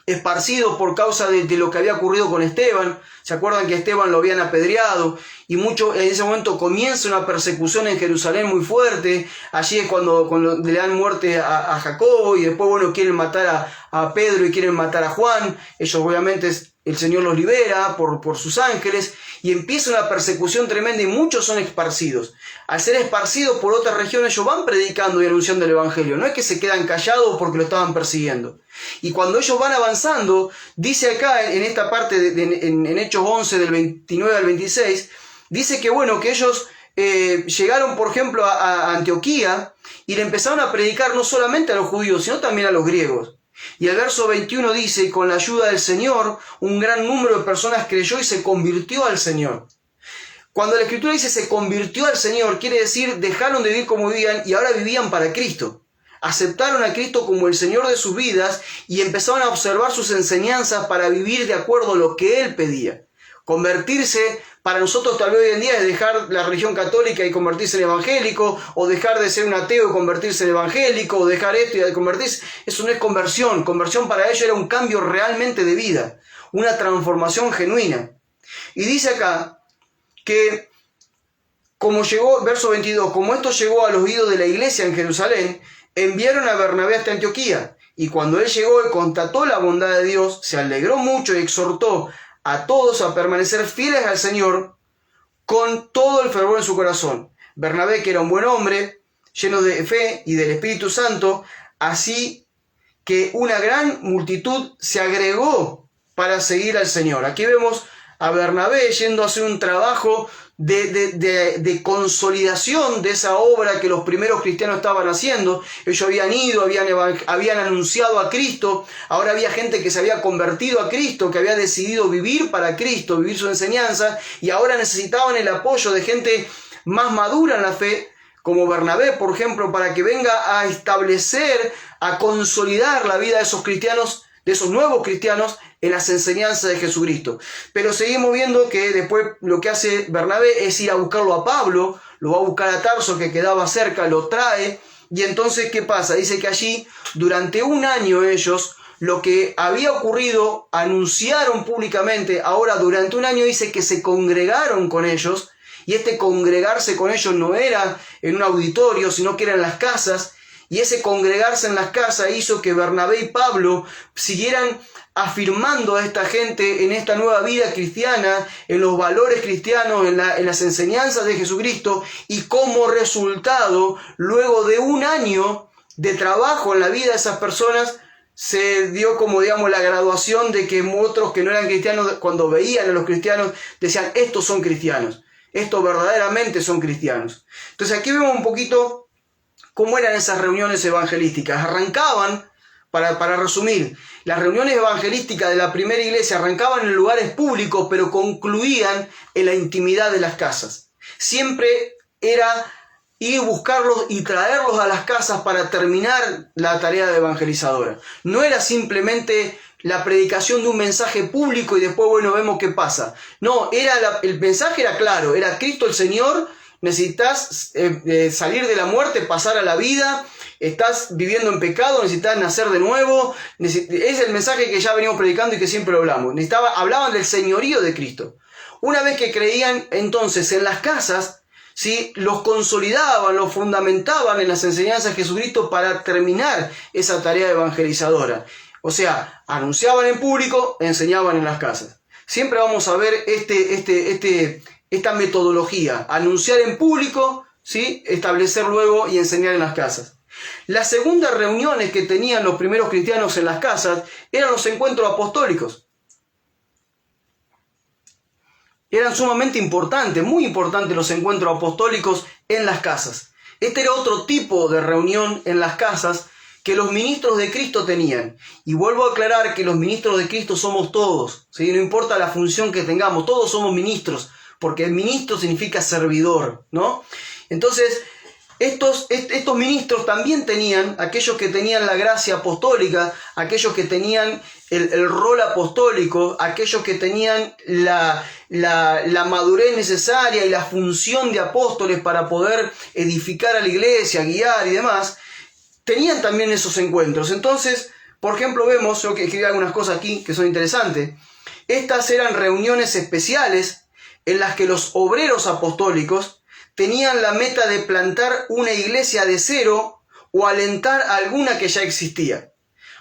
esparcidos por causa de lo que había ocurrido con Esteban, ¿se acuerdan que Esteban lo habían apedreado? Y en ese momento comienza una persecución en Jerusalén muy fuerte. Allí es cuando le dan muerte a Jacobo, y después, quieren matar a Pedro y quieren matar a Juan. Ellos, obviamente, el Señor los libera por sus ángeles, y empieza una persecución tremenda, y muchos son esparcidos. Al ser esparcidos por otras regiones, ellos van predicando y anunciando el Evangelio. No es que se quedan callados porque lo estaban persiguiendo. Y cuando ellos van avanzando, dice acá en esta parte, en Hechos 11, del 29 al 26, dice que ellos llegaron, por ejemplo, a Antioquía, y le empezaron a predicar no solamente a los judíos, sino también a los griegos. Y el verso 21 dice: con la ayuda del Señor, un gran número de personas creyó y se convirtió al Señor. Cuando la Escritura dice se convirtió al Señor, quiere decir dejaron de vivir como vivían y ahora vivían para Cristo. Aceptaron a Cristo como el Señor de sus vidas y empezaron a observar sus enseñanzas para vivir de acuerdo a lo que Él pedía. Convertirse, para nosotros tal vez hoy en día, es dejar la religión católica y convertirse en evangélico, o dejar de ser un ateo y convertirse en evangélico, o dejar esto y convertirse. Eso no es conversión. Conversión para ellos era un cambio realmente de vida, una transformación genuina. Y dice acá que como llegó, verso 22, como esto llegó al oído de la iglesia en Jerusalén, enviaron a Bernabé hasta Antioquía, y cuando él llegó y constató la bondad de Dios, se alegró mucho y exhortó a todos a permanecer fieles al Señor con todo el fervor en su corazón. Bernabé, que era un buen hombre, lleno de fe y del Espíritu Santo, así que una gran multitud se agregó para seguir al Señor. Aquí vemos a Bernabé yendo a hacer un trabajo de consolidación de esa obra que los primeros cristianos estaban haciendo. Ellos habían ido, habían anunciado a Cristo, ahora había gente que se había convertido a Cristo, que había decidido vivir para Cristo, vivir su enseñanza, y ahora necesitaban el apoyo de gente más madura en la fe, como Bernabé, por ejemplo, para que venga a establecer, a consolidar la vida de esos cristianos, de esos nuevos cristianos, en las enseñanzas de Jesucristo. Pero seguimos viendo que después lo que hace Bernabé es ir a buscarlo a Pablo, lo va a buscar a Tarso, que quedaba cerca, lo trae, y entonces, ¿qué pasa? Dice que allí, durante un año ellos, lo que había ocurrido, anunciaron públicamente. Ahora, durante un año dice que se congregaron con ellos, y este congregarse con ellos no era en un auditorio, sino que era en las casas, y ese congregarse en las casas hizo que Bernabé y Pablo siguieran afirmando a esta gente en esta nueva vida cristiana, en los valores cristianos, en las enseñanzas de Jesucristo, y como resultado, luego de un año de trabajo en la vida de esas personas, se dio como, la graduación de que otros que no eran cristianos, cuando veían a los cristianos, decían: estos son cristianos, estos verdaderamente son cristianos. Entonces aquí vemos un poquito cómo eran esas reuniones evangelísticas. Arrancaban, para resumir, las reuniones evangelísticas de la primera iglesia arrancaban en lugares públicos, pero concluían en la intimidad de las casas. Siempre era ir a buscarlos y traerlos a las casas para terminar la tarea de evangelizadora. No era simplemente la predicación de un mensaje público y después, vemos qué pasa. No, el mensaje era claro, era Cristo el Señor. Necesitas salir de la muerte, pasar a la vida, estás viviendo en pecado, necesitas nacer de nuevo. Es el mensaje que ya venimos predicando y que siempre hablamos. Hablaban del señorío de Cristo. Una vez que creían entonces en las casas, ¿sí?, los consolidaban, los fundamentaban en las enseñanzas de Jesucristo para terminar esa tarea evangelizadora. O sea, anunciaban en público, enseñaban en las casas. Siempre vamos a ver esta metodología: anunciar en público, ¿sí?, establecer luego y enseñar en las casas. Las segundas reuniones que tenían los primeros cristianos en las casas eran los encuentros apostólicos. Eran sumamente importantes, muy importantes los encuentros apostólicos en las casas. Este era otro tipo de reunión en las casas que los ministros de Cristo tenían. Y vuelvo a aclarar que los ministros de Cristo somos todos, ¿sí? No importa la función que tengamos, todos somos ministros, porque el ministro significa servidor, ¿no? Entonces, estos ministros también tenían, aquellos que tenían la gracia apostólica, aquellos que tenían el rol apostólico, aquellos que tenían la madurez necesaria y la función de apóstoles para poder edificar a la iglesia, guiar y demás, tenían también esos encuentros. Entonces, por ejemplo, vemos, yo que escribí algunas cosas aquí que son interesantes, estas eran reuniones especiales en las que los obreros apostólicos tenían la meta de plantar una iglesia de cero o alentar alguna que ya existía.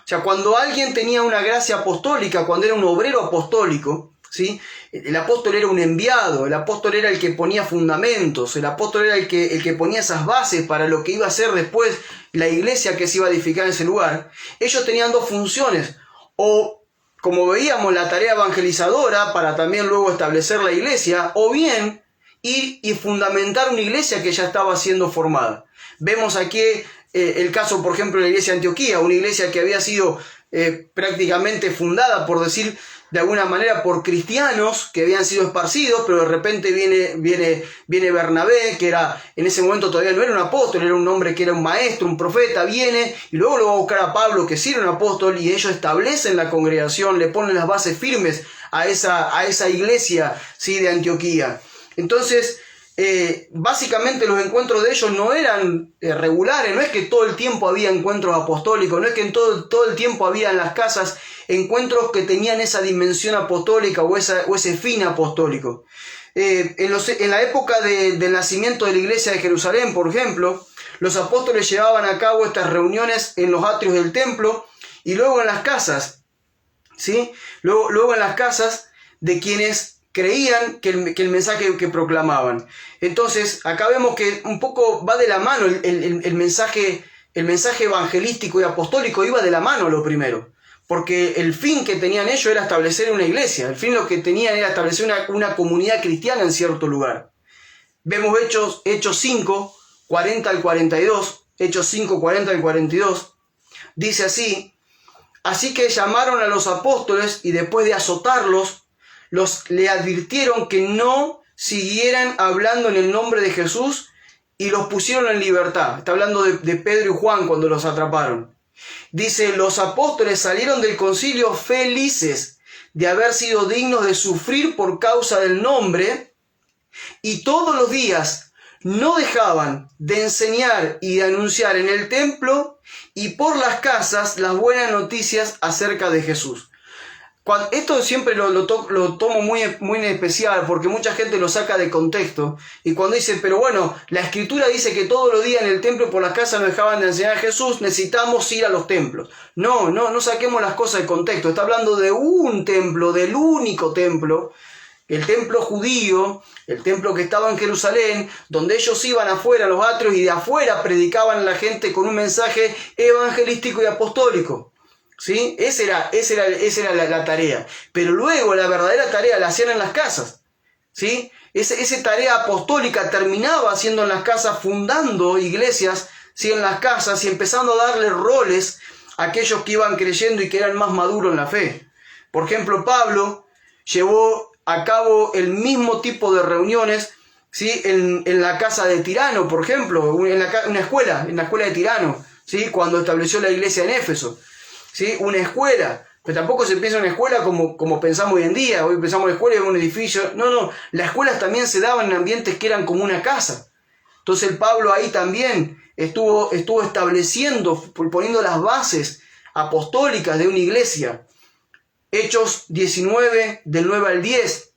O sea, cuando alguien tenía una gracia apostólica, cuando era un obrero apostólico, ¿sí? El apóstol era un enviado, el apóstol era el que ponía fundamentos, el apóstol era el que ponía esas bases para lo que iba a ser después la iglesia que se iba a edificar en ese lugar. Ellos tenían dos funciones, o como veíamos, la tarea evangelizadora para también luego establecer la iglesia, o bien ir y fundamentar una iglesia que ya estaba siendo formada. Vemos aquí el caso, por ejemplo, de la iglesia de Antioquía, una iglesia que había sido prácticamente fundada, por decir de alguna manera, por cristianos que habían sido esparcidos, pero de repente viene Bernabé, que era en ese momento todavía no era un apóstol, era un hombre que era un maestro, un profeta, viene y luego lo va a buscar a Pablo, que sí era un apóstol, y ellos establecen la congregación, le ponen las bases firmes a esa iglesia, ¿sí?, de Antioquía. Entonces, básicamente los encuentros de ellos no eran regulares, no es que todo el tiempo había encuentros apostólicos, no es que en todo el tiempo había en las casas encuentros que tenían esa dimensión apostólica o ese fin apostólico. En la época del nacimiento de la iglesia de Jerusalén, por ejemplo, los apóstoles llevaban a cabo estas reuniones en los atrios del templo y luego en las casas, ¿sí? Luego en las casas de quienes creían que el mensaje que proclamaban. Entonces, acá vemos que un poco va de la mano el mensaje evangelístico y apostólico, iba de la mano lo primero. Porque el fin que tenían ellos era establecer una iglesia. El fin lo que tenían era establecer una comunidad cristiana en cierto lugar. Vemos Hechos 5, 40 al 42. Hechos 5, 40 al 42. Dice así: así que llamaron a los apóstoles y después de azotarlos, le advirtieron que no siguieran hablando en el nombre de Jesús y los pusieron en libertad. Está hablando de Pedro y Juan cuando los atraparon. Dice: los apóstoles salieron del concilio felices de haber sido dignos de sufrir por causa del nombre, y todos los días no dejaban de enseñar y de anunciar en el templo y por las casas las buenas noticias acerca de Jesús. Esto siempre lo tomo muy en especial porque mucha gente lo saca de contexto, y cuando dice, pero bueno, la escritura dice que todos los días en el templo y por las casas no dejaban de enseñar a Jesús, necesitamos ir a los templos. No saquemos las cosas de contexto. Está hablando de un templo, del único templo, el templo judío, el templo que estaba en Jerusalén, donde ellos iban afuera a los atrios y de afuera predicaban a la gente con un mensaje evangelístico y apostólico. ¿Sí? Esa era la tarea. Pero luego la verdadera tarea la hacían en las casas. ¿Sí? Esa tarea apostólica terminaba haciendo en las casas, fundando iglesias, ¿sí?, en las casas, y empezando a darle roles a aquellos que iban creyendo y que eran más maduros en la fe. Por ejemplo, Pablo llevó a cabo el mismo tipo de reuniones, ¿sí?, en la casa de Tirano, por ejemplo, en la escuela de Tirano, ¿sí?, cuando estableció la iglesia en Éfeso. ¿Sí? Una escuela, pero tampoco se piensa en una escuela como pensamos hoy en día. Hoy pensamos en escuela y en un edificio. No, las escuelas también se daban en ambientes que eran como una casa. Entonces el Pablo ahí también estuvo estableciendo, poniendo las bases apostólicas de una iglesia. Hechos 19, del 9 al 10.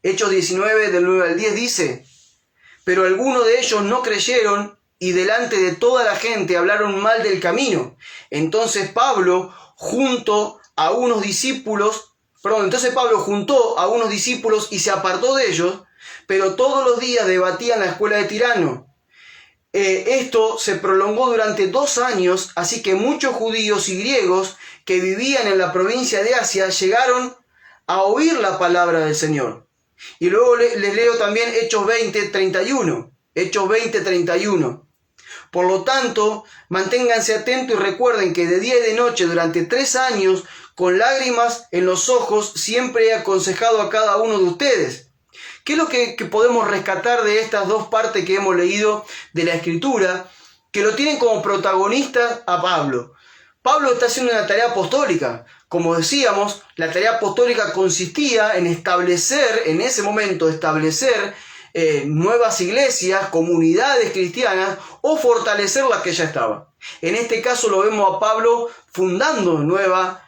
Hechos 19, del 9 al 10 dice: pero algunos de ellos no creyeron y delante de toda la gente hablaron mal del camino. Entonces Pablo juntó a unos discípulos y se apartó de ellos, pero todos los días debatían en la escuela de Tirano. Esto se prolongó durante 2 años, así que muchos judíos y griegos que vivían en la provincia de Asia llegaron a oír la palabra del Señor. Y luego les leo también Hechos 20:31. Hechos 20:31. Por lo tanto, manténganse atentos y recuerden que de día y de noche durante 3 años, con lágrimas en los ojos, siempre he aconsejado a cada uno de ustedes. ¿Qué es lo que podemos rescatar de estas dos partes que hemos leído de la Escritura, que lo tienen como protagonista a Pablo? Pablo está haciendo una tarea apostólica. Como decíamos, la tarea apostólica consistía en establecer, en ese momento, nuevas iglesias, comunidades cristianas o fortalecer las que ya estaban. En este caso lo vemos a Pablo fundando nuevas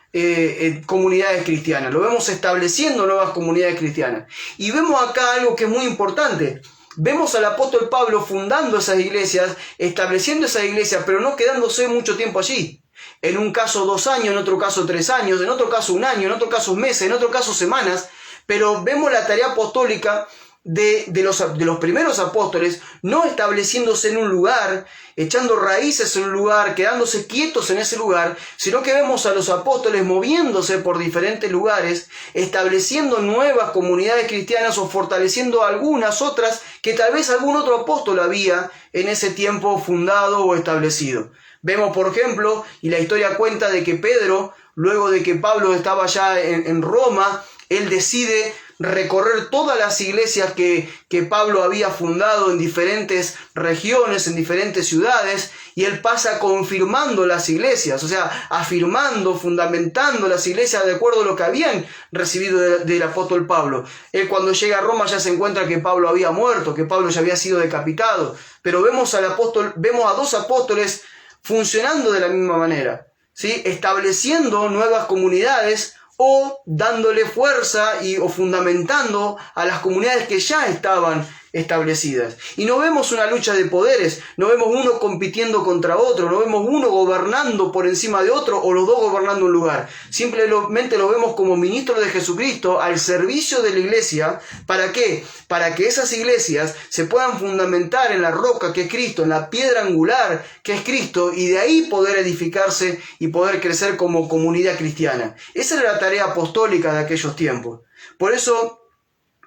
comunidades cristianas, lo vemos estableciendo nuevas comunidades cristianas. Y vemos acá algo que es muy importante. Vemos al apóstol Pablo fundando esas iglesias, estableciendo esas iglesias, pero no quedándose mucho tiempo allí. En un caso 2 años, en otro caso 3 años, en otro caso 1 año, en otro caso meses, en otro caso semanas. Pero vemos la tarea apostólica de los primeros apóstoles, no estableciéndose en un lugar, echando raíces en un lugar, quedándose quietos en ese lugar, sino que vemos a los apóstoles moviéndose por diferentes lugares, estableciendo nuevas comunidades cristianas o fortaleciendo algunas otras que tal vez algún otro apóstol había en ese tiempo fundado o establecido. Vemos, por ejemplo, y la historia cuenta de que Pedro, luego de que Pablo estaba ya en Roma, él decide recorrer todas las iglesias que Pablo había fundado en diferentes regiones, en diferentes ciudades, y él pasa confirmando las iglesias, o sea, afirmando, fundamentando las iglesias de acuerdo a lo que habían recibido del apóstol Pablo. Él cuando llega a Roma ya se encuentra que Pablo había muerto, que Pablo ya había sido decapitado, pero vemos a 2 apóstoles funcionando de la misma manera, ¿sí? Estableciendo nuevas comunidades o dándole fuerza o fundamentando a las comunidades que ya estaban establecidas. Y no vemos una lucha de poderes, no vemos uno compitiendo contra otro, no vemos uno gobernando por encima de otro o los dos gobernando un lugar. Simplemente lo vemos como ministros de Jesucristo al servicio de la iglesia. ¿Para qué? Para que esas iglesias se puedan fundamentar en la roca que es Cristo, en la piedra angular que es Cristo, y de ahí poder edificarse y poder crecer como comunidad cristiana. Esa era la tarea apostólica de aquellos tiempos. Por eso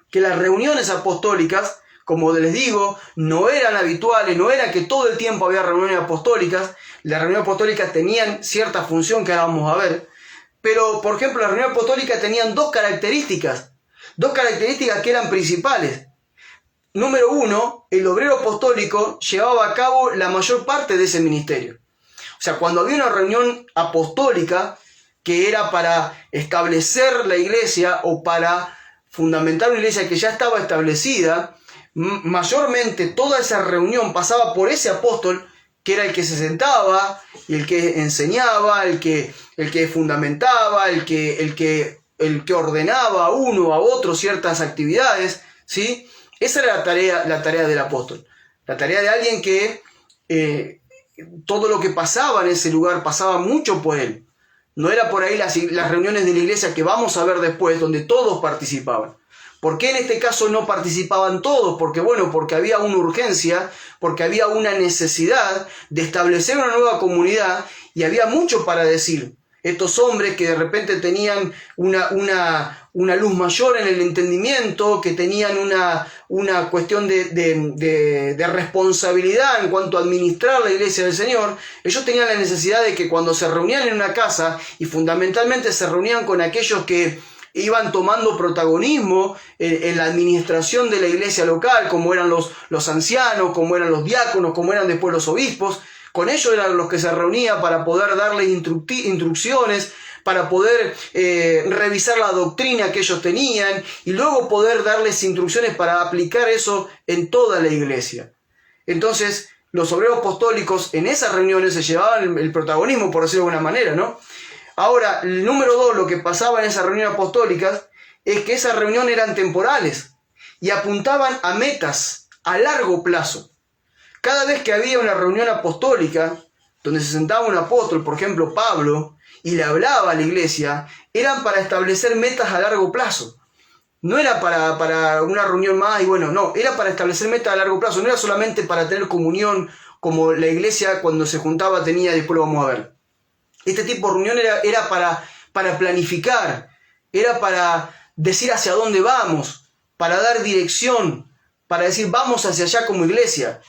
que las reuniones apostólicas, como les digo, no eran habituales, no era que todo el tiempo había reuniones apostólicas. Las reuniones apostólicas tenían cierta función que ahora vamos a ver. Pero, por ejemplo, las reuniones apostólicas tenían dos características que eran principales. Número 1, el obrero apostólico llevaba a cabo la mayor parte de ese ministerio. O sea, cuando había una reunión apostólica que era para establecer la iglesia o para fundamentar una iglesia que ya estaba establecida, mayormente toda esa reunión pasaba por ese apóstol, que era el que se sentaba y el que enseñaba, el que fundamentaba, el que ordenaba a uno o a otro ciertas actividades, ¿sí? Esa era la tarea del apóstol, la tarea de alguien que todo lo que pasaba en ese lugar pasaba mucho por él. No era por ahí las reuniones de la iglesia que vamos a ver después, donde todos participaban. ¿Por qué en este caso no participaban todos? Porque había una urgencia, porque había una necesidad de establecer una nueva comunidad y había mucho para decir. Estos hombres que de repente tenían una luz mayor en el entendimiento, que tenían una cuestión de responsabilidad en cuanto a administrar la iglesia del Señor, ellos tenían la necesidad de que cuando se reunían en una casa, y fundamentalmente se reunían con aquellos que iban tomando protagonismo en la administración de la iglesia local, como eran los ancianos, como eran los diáconos, como eran después los obispos. Con ellos eran los que se reunían para poder darles instrucciones, para poder revisar la doctrina que ellos tenían y luego poder darles instrucciones para aplicar eso en toda la iglesia. Entonces, los obreros apostólicos en esas reuniones se llevaban el protagonismo, por decirlo de alguna manera, ¿no? Ahora, el número 2, lo que pasaba en esas reuniones apostólicas es que esas reuniones eran temporales y apuntaban a metas a largo plazo. Cada vez que había una reunión apostólica, donde se sentaba un apóstol, por ejemplo Pablo, y le hablaba a la iglesia, eran para establecer metas a largo plazo. No era para una reunión más y bueno, no, era para establecer metas a largo plazo, no era solamente para tener comunión como la iglesia cuando se juntaba tenía, después lo vamos a ver. Este tipo de reunión era para planificar, era para decir hacia dónde vamos, para dar dirección, para decir vamos hacia allá como iglesia.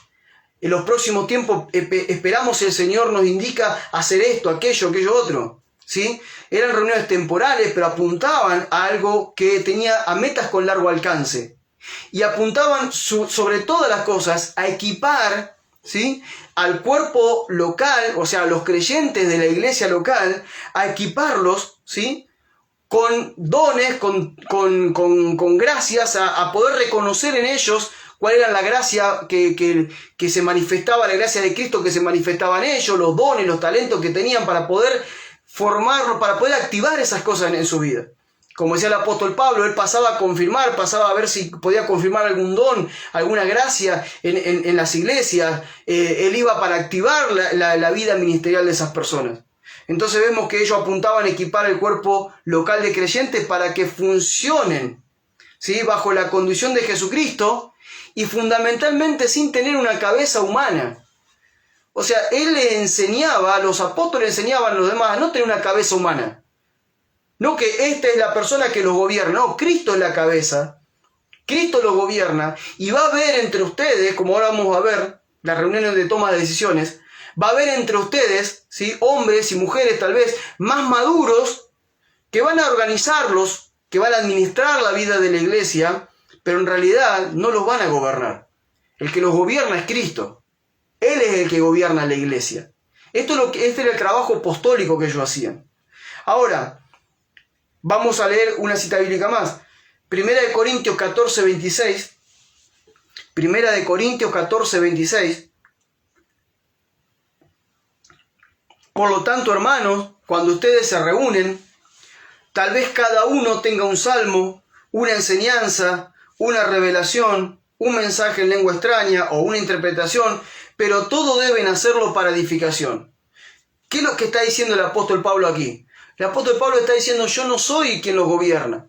En los próximos tiempos esperamos el Señor nos indica hacer esto, aquello otro. ¿Sí? Eran reuniones temporales, pero apuntaban a algo que tenía a metas con largo alcance. Y apuntaban sobre todas las cosas a equipar, ¿sí?, al cuerpo local, o sea, a los creyentes de la iglesia local, a equiparlos, ¿sí?, con dones, con gracias, a poder reconocer en ellos cuál era la gracia que se manifestaba, la gracia de Cristo que se manifestaba en ellos, los dones, los talentos que tenían para poder formarlo, para poder activar esas cosas en su vida. Como decía el apóstol Pablo, él pasaba a confirmar, pasaba a ver si podía confirmar algún don, alguna gracia en las iglesias. Él iba para activar la vida ministerial de esas personas. Entonces vemos que ellos apuntaban a equipar el cuerpo local de creyentes para que funcionen, ¿sí?, bajo la conducción de Jesucristo y fundamentalmente sin tener una cabeza humana. O sea, él le enseñaba, los apóstoles enseñaban a los demás a no tener una cabeza humana. No que esta es la persona que los gobierna, no, Cristo es la cabeza, Cristo los gobierna y va a haber entre ustedes, como ahora vamos a ver, las reuniones de toma de decisiones, va a haber entre ustedes, ¿sí?, hombres y mujeres tal vez más maduros que van a organizarlos, que van a administrar la vida de la iglesia, pero en realidad no los van a gobernar. El que los gobierna es Cristo. Él es el que gobierna la iglesia. Este era el trabajo apostólico que ellos hacían. Ahora, vamos a leer una cita bíblica más. Primera de Corintios 14, 26. Primera de Corintios 14, 26. Por lo tanto, hermanos, cuando ustedes se reúnen, tal vez cada uno tenga un salmo, una enseñanza, una revelación, un mensaje en lengua extraña o una interpretación, pero todo deben hacerlo para edificación. ¿Qué es lo que está diciendo el apóstol Pablo aquí? El apóstol Pablo está diciendo, yo no soy quien los gobierna.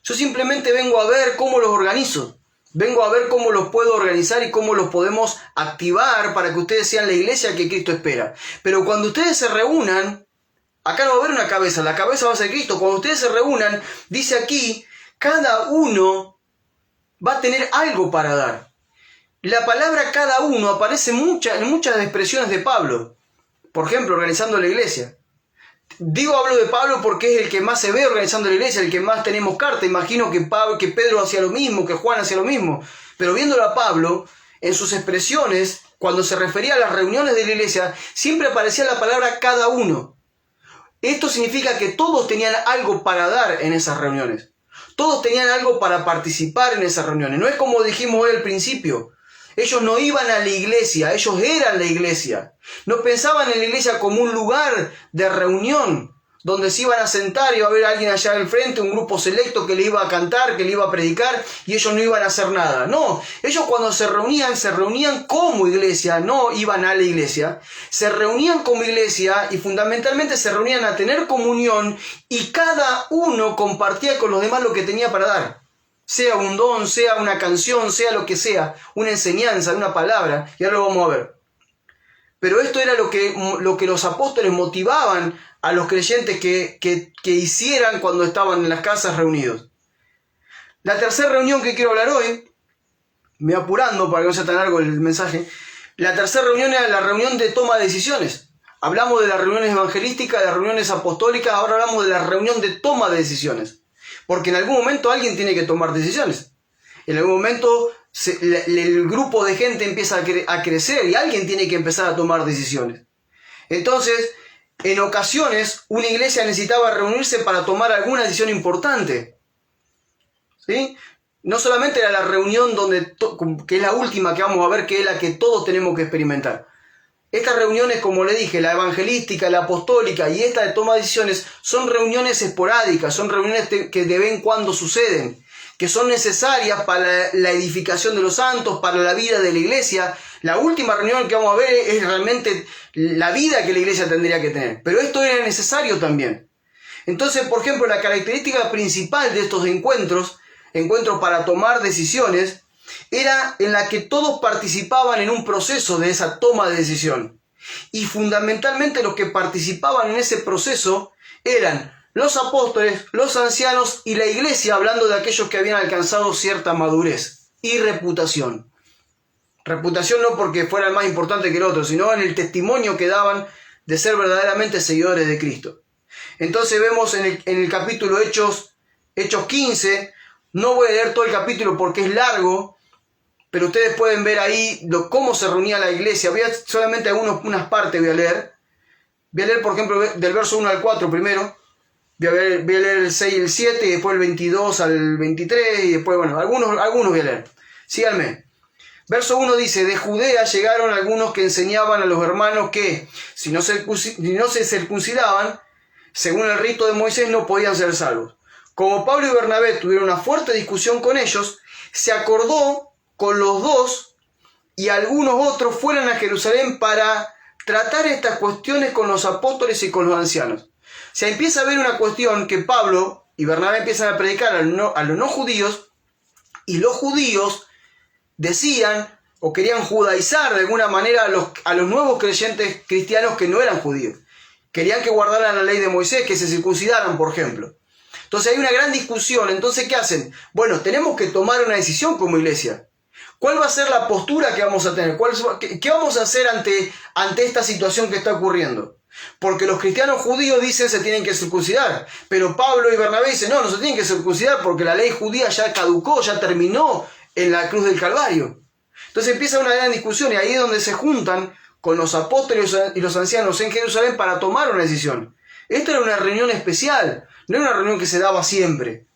Yo simplemente vengo a ver cómo los organizo. Vengo a ver cómo los puedo organizar y cómo los podemos activar para que ustedes sean la iglesia que Cristo espera. Pero cuando ustedes se reúnan, acá no va a haber una cabeza, la cabeza va a ser Cristo. Cuando ustedes se reúnan, dice aquí, cada uno va a tener algo para dar. La palabra cada uno aparece en muchas expresiones de Pablo. Por ejemplo, organizando la iglesia. Hablo de Pablo porque es el que más se ve organizando la iglesia, el que más tenemos carta. Imagino que Pedro hacía lo mismo, que Juan hacía lo mismo. Pero viéndolo a Pablo, en sus expresiones, cuando se refería a las reuniones de la iglesia, siempre aparecía la palabra cada uno. Esto significa que todos tenían algo para dar en esas reuniones. Todos tenían algo para participar en esas reuniones. No es como dijimos hoy al principio. Ellos no iban a la iglesia, ellos eran la iglesia. No pensaban en la iglesia como un lugar de reunión, donde se iban a sentar y iba a haber alguien allá al frente, un grupo selecto que le iba a cantar, que le iba a predicar, y ellos no iban a hacer nada. No, ellos cuando se reunían como iglesia, no iban a la iglesia. Se reunían como iglesia y fundamentalmente se reunían a tener comunión y cada uno compartía con los demás lo que tenía para dar. Sea un don, sea una canción, sea lo que sea, una enseñanza, una palabra, y ahora lo vamos a ver. Pero esto era lo que los apóstoles motivaban a los creyentes que hicieran cuando estaban en las casas reunidos. La tercera reunión que quiero hablar hoy, me voy apurando para que no sea tan largo el mensaje, la tercera reunión era la reunión de toma de decisiones. Hablamos de las reuniones evangelísticas, de las reuniones apostólicas, ahora hablamos de la reunión de toma de decisiones. Porque en algún momento alguien tiene que tomar decisiones. En algún momento el grupo de gente empieza a crecer y alguien tiene que empezar a tomar decisiones. Entonces, en ocasiones, una iglesia necesitaba reunirse para tomar alguna decisión importante. ¿Sí? No solamente era la reunión que es la última que vamos a ver, que es la que todos tenemos que experimentar. Estas reuniones, como le dije, la evangelística, la apostólica y esta de toma de decisiones, son reuniones esporádicas, son reuniones que de vez en cuando suceden, que son necesarias para la edificación de los santos, para la vida de la iglesia. La última reunión que vamos a ver es realmente la vida que la iglesia tendría que tener. Pero esto era necesario también. Entonces, por ejemplo, la característica principal de estos encuentros para tomar decisiones, era en la que todos participaban en un proceso de esa toma de decisión. Y fundamentalmente los que participaban en ese proceso eran los apóstoles, los ancianos y la iglesia, hablando de aquellos que habían alcanzado cierta madurez y reputación. Reputación no porque fueran más importante que el otro, sino en el testimonio que daban de ser verdaderamente seguidores de Cristo. Entonces vemos en el capítulo Hechos 15, no voy a leer todo el capítulo porque es largo, pero ustedes pueden ver ahí cómo se reunía la iglesia. Solamente unas partes voy a leer. Voy a leer, por ejemplo, del verso 1 al 4 primero. Voy a leer el 6 y el 7, y después el 22 al 23, y después, bueno, algunos voy a leer. Síganme. Verso 1 dice: de Judea llegaron algunos que enseñaban a los hermanos que, si no se circuncidaban, según el rito de Moisés, no podían ser salvos. Como Pablo y Bernabé tuvieron una fuerte discusión con ellos, se acordó con los dos y algunos otros fueron a Jerusalén para tratar estas cuestiones con los apóstoles y con los ancianos. O sea, empieza a haber una cuestión que Pablo y Bernabé empiezan a predicar a los no judíos, y los judíos decían o querían judaizar de alguna manera a los nuevos creyentes cristianos que no eran judíos. Querían que guardaran la ley de Moisés, que se circuncidaran, por ejemplo. Entonces hay una gran discusión. Entonces, ¿qué hacen? Bueno, tenemos que tomar una decisión como iglesia. ¿Cuál va a ser la postura que vamos a tener? ¿Qué vamos a hacer ante esta situación que está ocurriendo? Porque los cristianos judíos dicen se tienen que circuncidar, pero Pablo y Bernabé dicen no se tienen que circuncidar porque la ley judía ya caducó, ya terminó en la cruz del Calvario. Entonces empieza una gran discusión y ahí es donde se juntan con los apóstoles y los ancianos en Jerusalén para tomar una decisión. Esta era una reunión especial, no era una reunión que se daba siempre.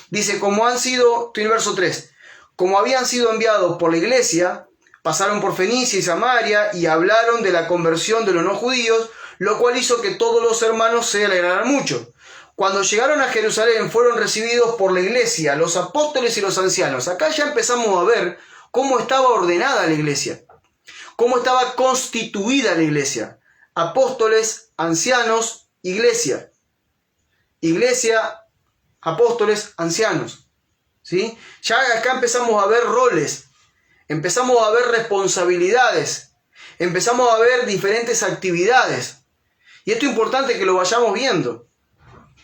Dice, como han sido, estoy en el verso 3, como habían sido enviados por la iglesia, pasaron por Fenicia y Samaria y hablaron de la conversión de los no judíos, lo cual hizo que todos los hermanos se alegraran mucho. Cuando llegaron a Jerusalén fueron recibidos por la iglesia, los apóstoles y los ancianos. Acá ya empezamos a ver cómo estaba ordenada la iglesia, cómo estaba constituida la iglesia. Apóstoles, ancianos, iglesia. Iglesia, apóstoles, ancianos. ¿Sí? Ya acá empezamos a ver roles, empezamos a ver responsabilidades, empezamos a ver diferentes actividades. Y esto es importante que lo vayamos viendo,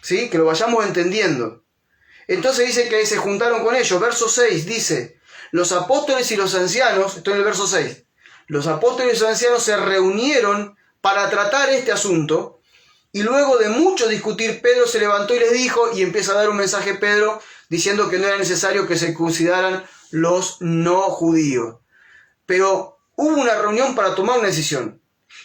¿sí? Que lo vayamos entendiendo. Entonces dice que se juntaron con ellos. Verso 6 dice, los apóstoles y los ancianos, estoy en el verso 6, los apóstoles y los ancianos se reunieron para tratar este asunto. Y luego de mucho discutir, Pedro se levantó y les dijo, y empieza a dar un mensaje Pedro, diciendo que no era necesario que se circuncidaran los no judíos. Pero hubo una reunión para tomar una decisión.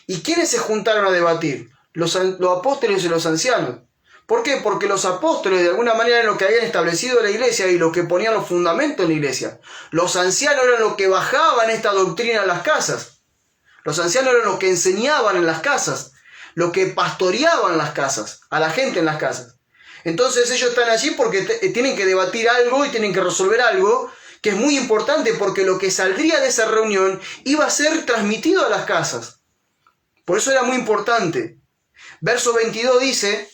¿Y quiénes se juntaron a debatir? Los apóstoles y los ancianos. ¿Por qué? Porque los apóstoles de alguna manera eran los que habían establecido la iglesia y los que ponían los fundamentos en la iglesia. Los ancianos eran los que bajaban esta doctrina a las casas. Los ancianos eran los que enseñaban en las casas, los que pastoreaban las casas, a la gente en las casas. Entonces ellos están allí porque tienen que debatir algo y tienen que resolver algo que es muy importante, porque lo que saldría de esa reunión iba a ser transmitido a las casas. Por eso era muy importante. Verso 22 dice,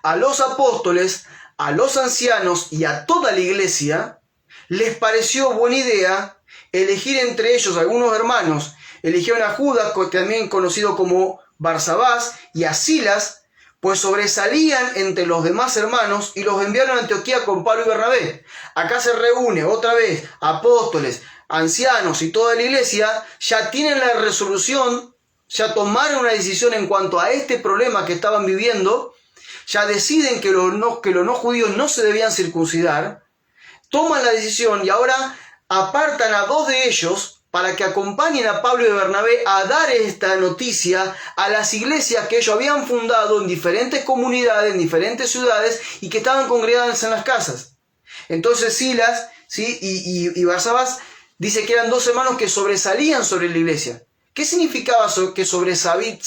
a los apóstoles, a los ancianos y a toda la iglesia les pareció buena idea elegir entre ellos algunos hermanos. Eligieron a Judas, también conocido como Barsabás, y a Silas, pues sobresalían entre los demás hermanos, y los enviaron a Antioquía con Pablo y Bernabé. Acá se reúne otra vez apóstoles, ancianos y toda la iglesia, ya tienen la resolución, ya tomaron una decisión en cuanto a este problema que estaban viviendo, ya deciden que los no judíos no se debían circuncidar, toman la decisión y ahora apartan a dos de ellos para que acompañen a Pablo y Bernabé a dar esta noticia a las iglesias que ellos habían fundado en diferentes comunidades, en diferentes ciudades, y que estaban congregadas en las casas. Entonces Silas, ¿sí? y Barsabás dice que eran dos hermanos que sobresalían sobre la iglesia. ¿Qué significaba que sobresalían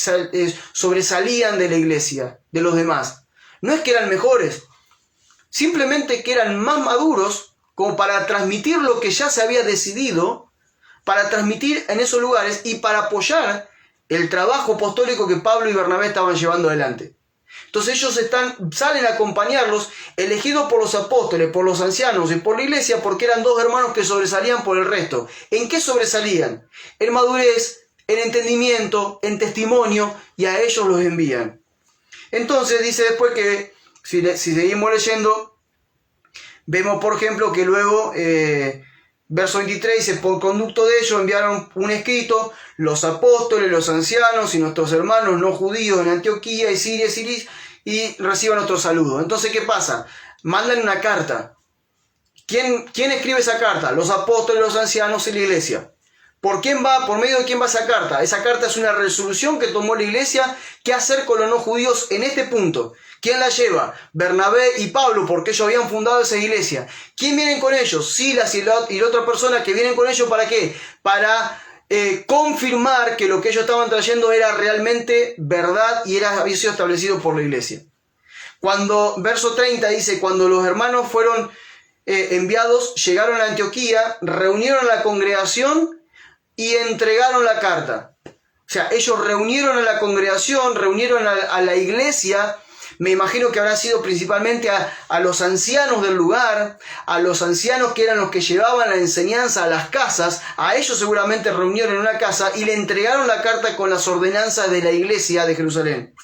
de la iglesia, de los demás? No es que eran mejores, simplemente que eran más maduros como para transmitir lo que ya se había decidido, para transmitir en esos lugares y para apoyar el trabajo apostólico que Pablo y Bernabé estaban llevando adelante. Entonces ellos salen a acompañarlos, elegidos por los apóstoles, por los ancianos y por la iglesia, porque eran dos hermanos que sobresalían por el resto. ¿En qué sobresalían? En madurez, en entendimiento, en testimonio, y a ellos los envían. Entonces dice después que, si seguimos leyendo, vemos por ejemplo que luego, verso 23 dice, por conducto de ellos enviaron un escrito los apóstoles, los ancianos y nuestros hermanos no judíos en Antioquía y Siria y reciban nuestro saludo. Entonces, ¿qué pasa? Mandan una carta. ¿Quién escribe esa carta? Los apóstoles, los ancianos y la iglesia. ¿Por medio de quién va esa carta? Esa carta es una resolución que tomó la iglesia. ¿Qué hacer con los no judíos en este punto? ¿Quién la lleva? Bernabé y Pablo, porque ellos habían fundado esa iglesia. ¿Quién vienen con ellos? Silas y la otra persona que vienen con ellos, ¿para qué? Para confirmar que lo que ellos estaban trayendo era realmente verdad y había sido establecido por la iglesia. Cuando, verso 30 dice, cuando los hermanos fueron enviados, llegaron a Antioquía, reunieron a la congregación y entregaron la carta. O sea, ellos reunieron a la congregación, reunieron a la iglesia. Me imagino que habrá sido principalmente a los ancianos del lugar, a los ancianos que eran los que llevaban la enseñanza a las casas. A ellos seguramente reunieron en una casa y le entregaron la carta con las ordenanzas de la iglesia de Jerusalén.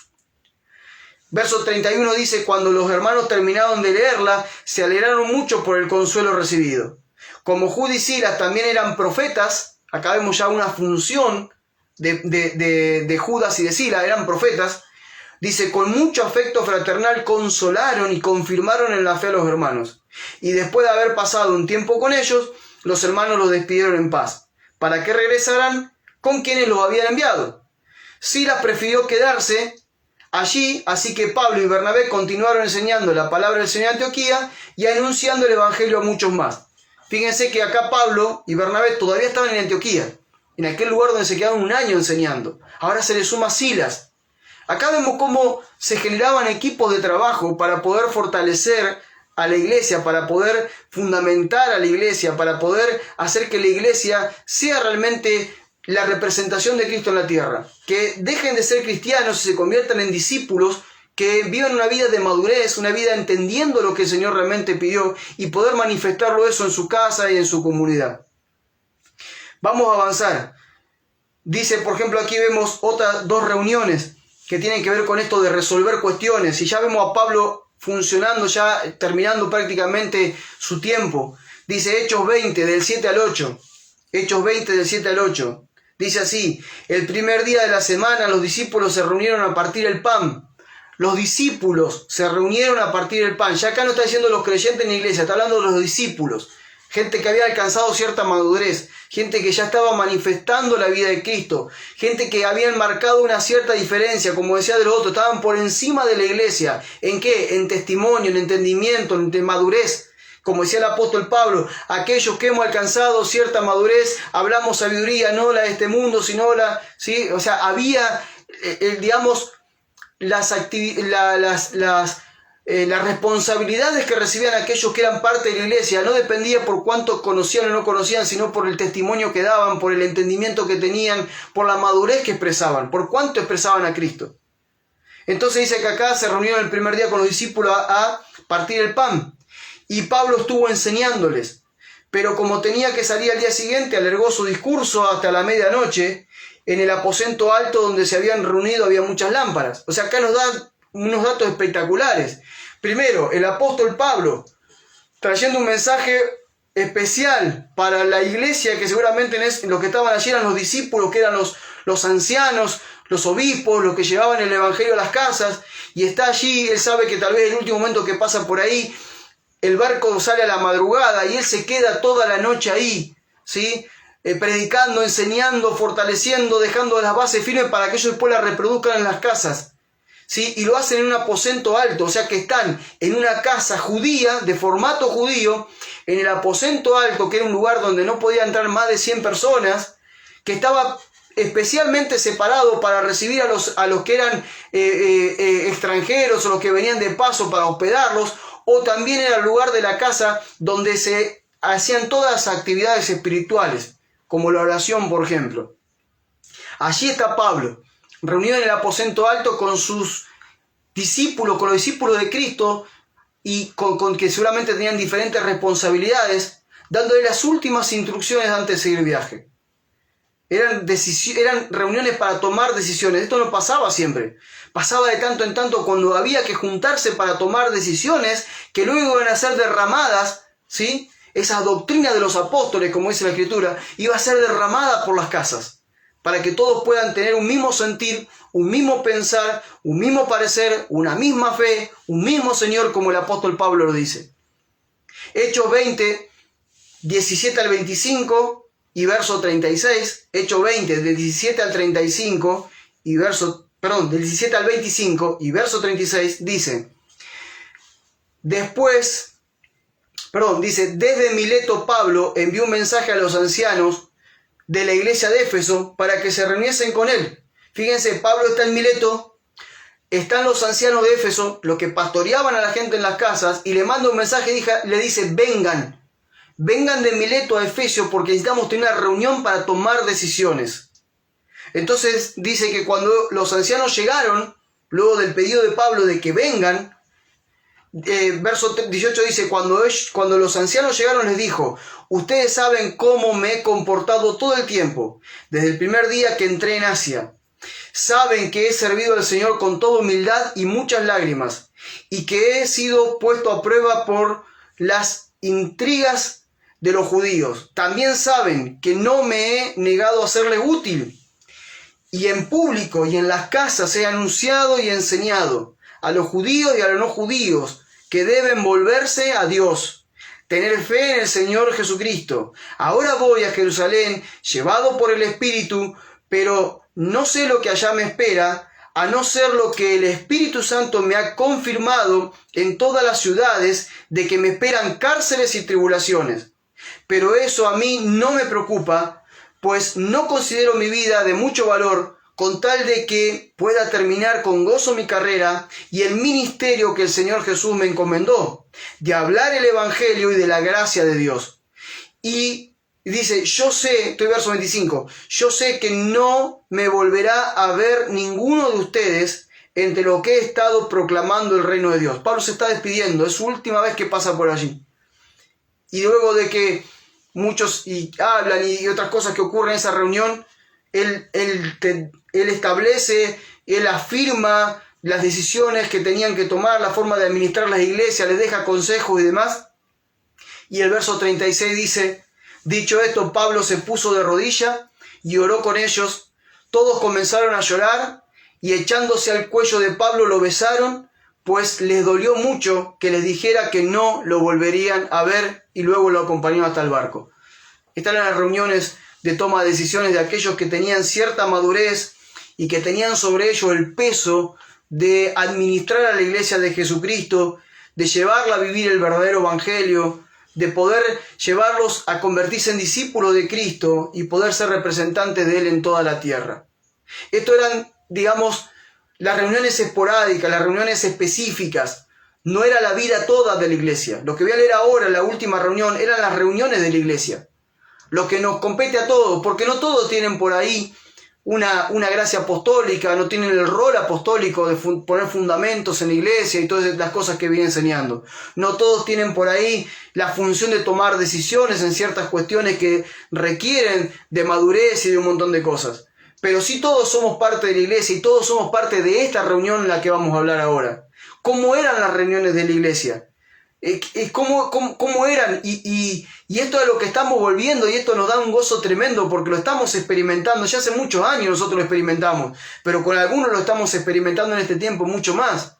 Verso 31 dice, cuando los hermanos terminaron de leerla, se alegraron mucho por el consuelo recibido. Como Judas y Silas también eran profetas, acá vemos ya una función de Judas y de Silas, eran profetas, dice, con mucho afecto fraternal consolaron y confirmaron en la fe a los hermanos. Y después de haber pasado un tiempo con ellos, los hermanos los despidieron en paz, para que regresaran con quienes los habían enviado. Silas prefirió quedarse allí, así que Pablo y Bernabé continuaron enseñando la palabra del Señor en Antioquía y anunciando el evangelio a muchos más. Fíjense que acá Pablo y Bernabé todavía estaban en Antioquía, en aquel lugar donde se quedaron un año enseñando. Ahora se les suma Silas. Acá vemos cómo se generaban equipos de trabajo para poder fortalecer a la iglesia, para poder fundamentar a la iglesia, para poder hacer que la iglesia sea realmente la representación de Cristo en la tierra. Que dejen de ser cristianos y se conviertan en discípulos, que vivan una vida de madurez, una vida entendiendo lo que el Señor realmente pidió y poder manifestarlo eso en su casa y en su comunidad. Vamos a avanzar. Dice, por ejemplo, aquí vemos otras dos reuniones que tienen que ver con esto de resolver cuestiones. Y ya vemos a Pablo funcionando, ya terminando prácticamente su tiempo. Dice Hechos 20, del 7 al 8. Hechos 20, del 7 al 8. Dice así, el primer día de la semana los discípulos se reunieron a partir el pan. Los discípulos se reunieron a partir el pan. Ya acá no está diciendo los creyentes en la iglesia, está hablando de los discípulos. Gente que había alcanzado cierta madurez, gente que ya estaba manifestando la vida de Cristo, gente que habían marcado una cierta diferencia, como decía de los otros, estaban por encima de la iglesia. ¿En qué? En testimonio, en entendimiento, en madurez. Como decía el apóstol Pablo, aquellos que hemos alcanzado cierta madurez, hablamos sabiduría, no la de este mundo, sino la... ¿sí? O sea, había, digamos, las responsabilidades que recibían aquellos que eran parte de la iglesia no dependía por cuánto conocían o no conocían, sino por el testimonio que daban, por el entendimiento que tenían, por la madurez que expresaban, por cuánto expresaban a Cristo. Entonces dice que acá se reunieron el primer día con los discípulos a partir el pan. Y Pablo estuvo enseñándoles, pero como tenía que salir al día siguiente, alargó su discurso hasta la medianoche. En el aposento alto donde se habían reunido había muchas lámparas. O sea, acá nos dan unos datos espectaculares. Primero, el apóstol Pablo, trayendo un mensaje especial para la iglesia, que seguramente los que estaban allí eran los discípulos, que eran los ancianos, los obispos, los que llevaban el evangelio a las casas, y está allí, él sabe que tal vez el último momento que pasa por ahí, el barco sale a la madrugada y él se queda toda la noche ahí, ¿sí? Predicando, enseñando, fortaleciendo, dejando las bases firmes para que ellos después las reproduzcan en las casas, ¿sí? Y lo hacen en un aposento alto, o sea que están en una casa judía, de formato judío, en el aposento alto, que era un lugar donde no podía entrar más de 100 personas, que estaba especialmente separado para recibir a los que eran extranjeros o los que venían de paso para hospedarlos, o también era el lugar de la casa donde se hacían todas las actividades espirituales, como la oración, por ejemplo. Allí está Pablo, reunido en el aposento alto con sus discípulos, con los discípulos de Cristo, y con que seguramente tenían diferentes responsabilidades, dándole las últimas instrucciones antes de seguir el viaje. Eran reuniones para tomar decisiones. Esto no pasaba siempre. Pasaba de tanto en tanto cuando había que juntarse para tomar decisiones que luego iban a ser derramadas, ¿sí? Esa doctrina de los apóstoles, como dice la Escritura, iba a ser derramada por las casas, para que todos puedan tener un mismo sentir, un mismo pensar, un mismo parecer, una misma fe, un mismo Señor, como el apóstol Pablo lo dice. Hechos 20, 17 al 25 y verso 36, Hechos 20, del 17 al 35 y del 17 al 25 y verso 36 dice: desde Mileto Pablo envió un mensaje a los ancianos de la iglesia de Éfeso para que se reuniesen con él. Fíjense, Pablo está en Mileto, están los ancianos de Éfeso, los que pastoreaban a la gente en las casas, y le manda un mensaje, le dice: vengan de Mileto a Efesio porque necesitamos tener una reunión para tomar decisiones. Entonces dice que cuando los ancianos llegaron, luego del pedido de Pablo de que vengan, verso 18 dice: cuando los ancianos llegaron les dijo: ustedes saben cómo me he comportado todo el tiempo, desde el primer día que entré en Asia. Saben que he servido al Señor con toda humildad y muchas lágrimas, y que he sido puesto a prueba por las intrigas de los judíos. También saben que no me he negado a serles útil, y en público y en las casas he anunciado y enseñado a los judíos y a los no judíos que deben volverse a Dios, tener fe en el Señor Jesucristo. Ahora voy a Jerusalén, llevado por el Espíritu, pero no sé lo que allá me espera, a no ser lo que el Espíritu Santo me ha confirmado en todas las ciudades, de que me esperan cárceles y tribulaciones. Pero eso a mí no me preocupa, pues no considero mi vida de mucho valor, con tal de que pueda terminar con gozo mi carrera y el ministerio que el Señor Jesús me encomendó, de hablar el Evangelio y de la gracia de Dios. Y dice, verso 25, yo sé que no me volverá a ver ninguno de ustedes entre lo que he estado proclamando el reino de Dios. Pablo se está despidiendo, es su última vez que pasa por allí. Y luego de que muchos hablan y otras cosas que ocurren en esa reunión, él establece, él afirma las decisiones que tenían que tomar, la forma de administrar las iglesias, les deja consejos y demás. Y el verso 36 dice: dicho esto, Pablo se puso de rodilla y oró con ellos. Todos comenzaron a llorar y echándose al cuello de Pablo lo besaron, pues les dolió mucho que les dijera que no lo volverían a ver, y luego lo acompañó hasta el barco. Están en las reuniones de toma de decisiones de aquellos que tenían cierta madurez y que tenían sobre ellos el peso de administrar a la iglesia de Jesucristo, de llevarla a vivir el verdadero evangelio, de poder llevarlos a convertirse en discípulos de Cristo y poder ser representantes de Él en toda la tierra. Esto eran, digamos, las reuniones esporádicas, las reuniones específicas. No era la vida toda de la iglesia. Lo que voy a leer ahora, la última reunión, eran las reuniones de la iglesia. Lo que nos compete a todos, porque no todos tienen por ahí una gracia apostólica, no tienen el rol apostólico de poner fundamentos en la iglesia y todas las cosas que viene enseñando. No todos tienen por ahí la función de tomar decisiones en ciertas cuestiones que requieren de madurez y de un montón de cosas. Pero sí todos somos parte de la iglesia y todos somos parte de esta reunión en la que vamos a hablar ahora. ¿Cómo eran las reuniones de la iglesia? ¿Cómo eran? Y esto es a lo que estamos volviendo, y esto nos da un gozo tremendo porque lo estamos experimentando. Ya hace muchos años nosotros lo experimentamos, pero con algunos lo estamos experimentando en este tiempo mucho más.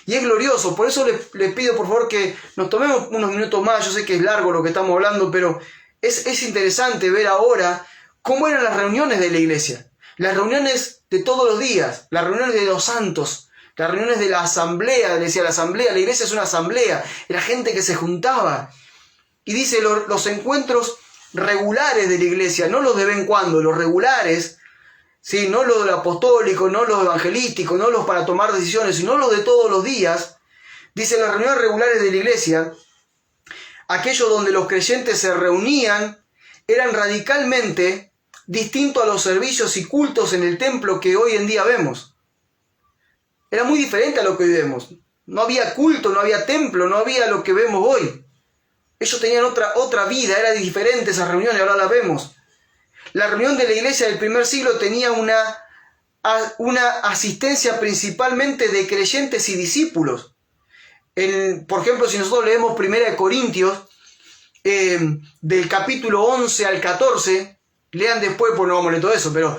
Y es glorioso. Por eso les pido por favor que nos tomemos unos minutos más. Yo sé que es largo lo que estamos hablando, pero es interesante ver ahora cómo eran las reuniones de la iglesia. Las reuniones de todos los días, las reuniones de los santos, las reuniones de la asamblea. Decía la asamblea, la iglesia es una asamblea, era gente que se juntaba. Y dice los encuentros regulares de la iglesia, no los de vez en cuando, los regulares, ¿sí? No los apostólicos, no los evangelísticos, no los para tomar decisiones, sino los de todos los días. Dice las reuniones regulares de la iglesia, aquellos donde los creyentes se reunían, eran radicalmente distintos a los servicios y cultos en el templo que hoy en día vemos. Era muy diferente a lo que hoy vemos. No había culto, no había templo, no había lo que vemos hoy. Ellos tenían otra vida, era diferente esas reuniones, ahora las vemos. La reunión de la iglesia del primer siglo tenía una asistencia principalmente de creyentes y discípulos. Por ejemplo, si nosotros leemos 1 Corintios, del capítulo 11 al 14, lean después, pues no vamos a leer todo eso, pero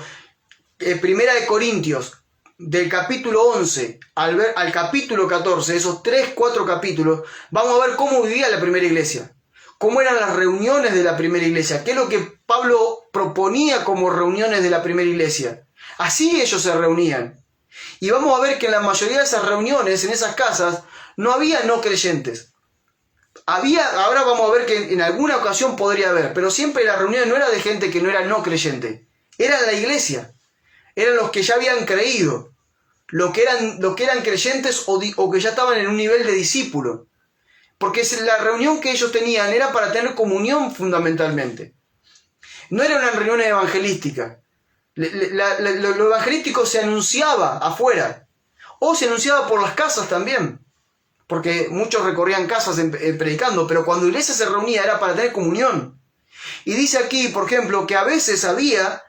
1 Corintios, del capítulo 11 al capítulo 14, esos 3-4 capítulos, vamos a ver cómo vivía la primera iglesia, cómo eran las reuniones de la primera iglesia, qué es lo que Pablo proponía como reuniones de la primera iglesia. Así ellos se reunían. Y vamos a ver que en la mayoría de esas reuniones, en esas casas, no había no creyentes. Ahora vamos a ver que en alguna ocasión podría haber, pero siempre las reuniones no era de gente que no era no creyente. Era la iglesia. Eran los que ya habían creído, los que eran creyentes o que ya estaban en un nivel de discípulo. Porque la reunión que ellos tenían era para tener comunión fundamentalmente. No era una reunión evangelística. Lo evangelístico se anunciaba afuera, o se anunciaba por las casas también, porque muchos recorrían casas predicando, pero cuando la iglesia se reunía era para tener comunión. Y dice aquí, por ejemplo, que a veces había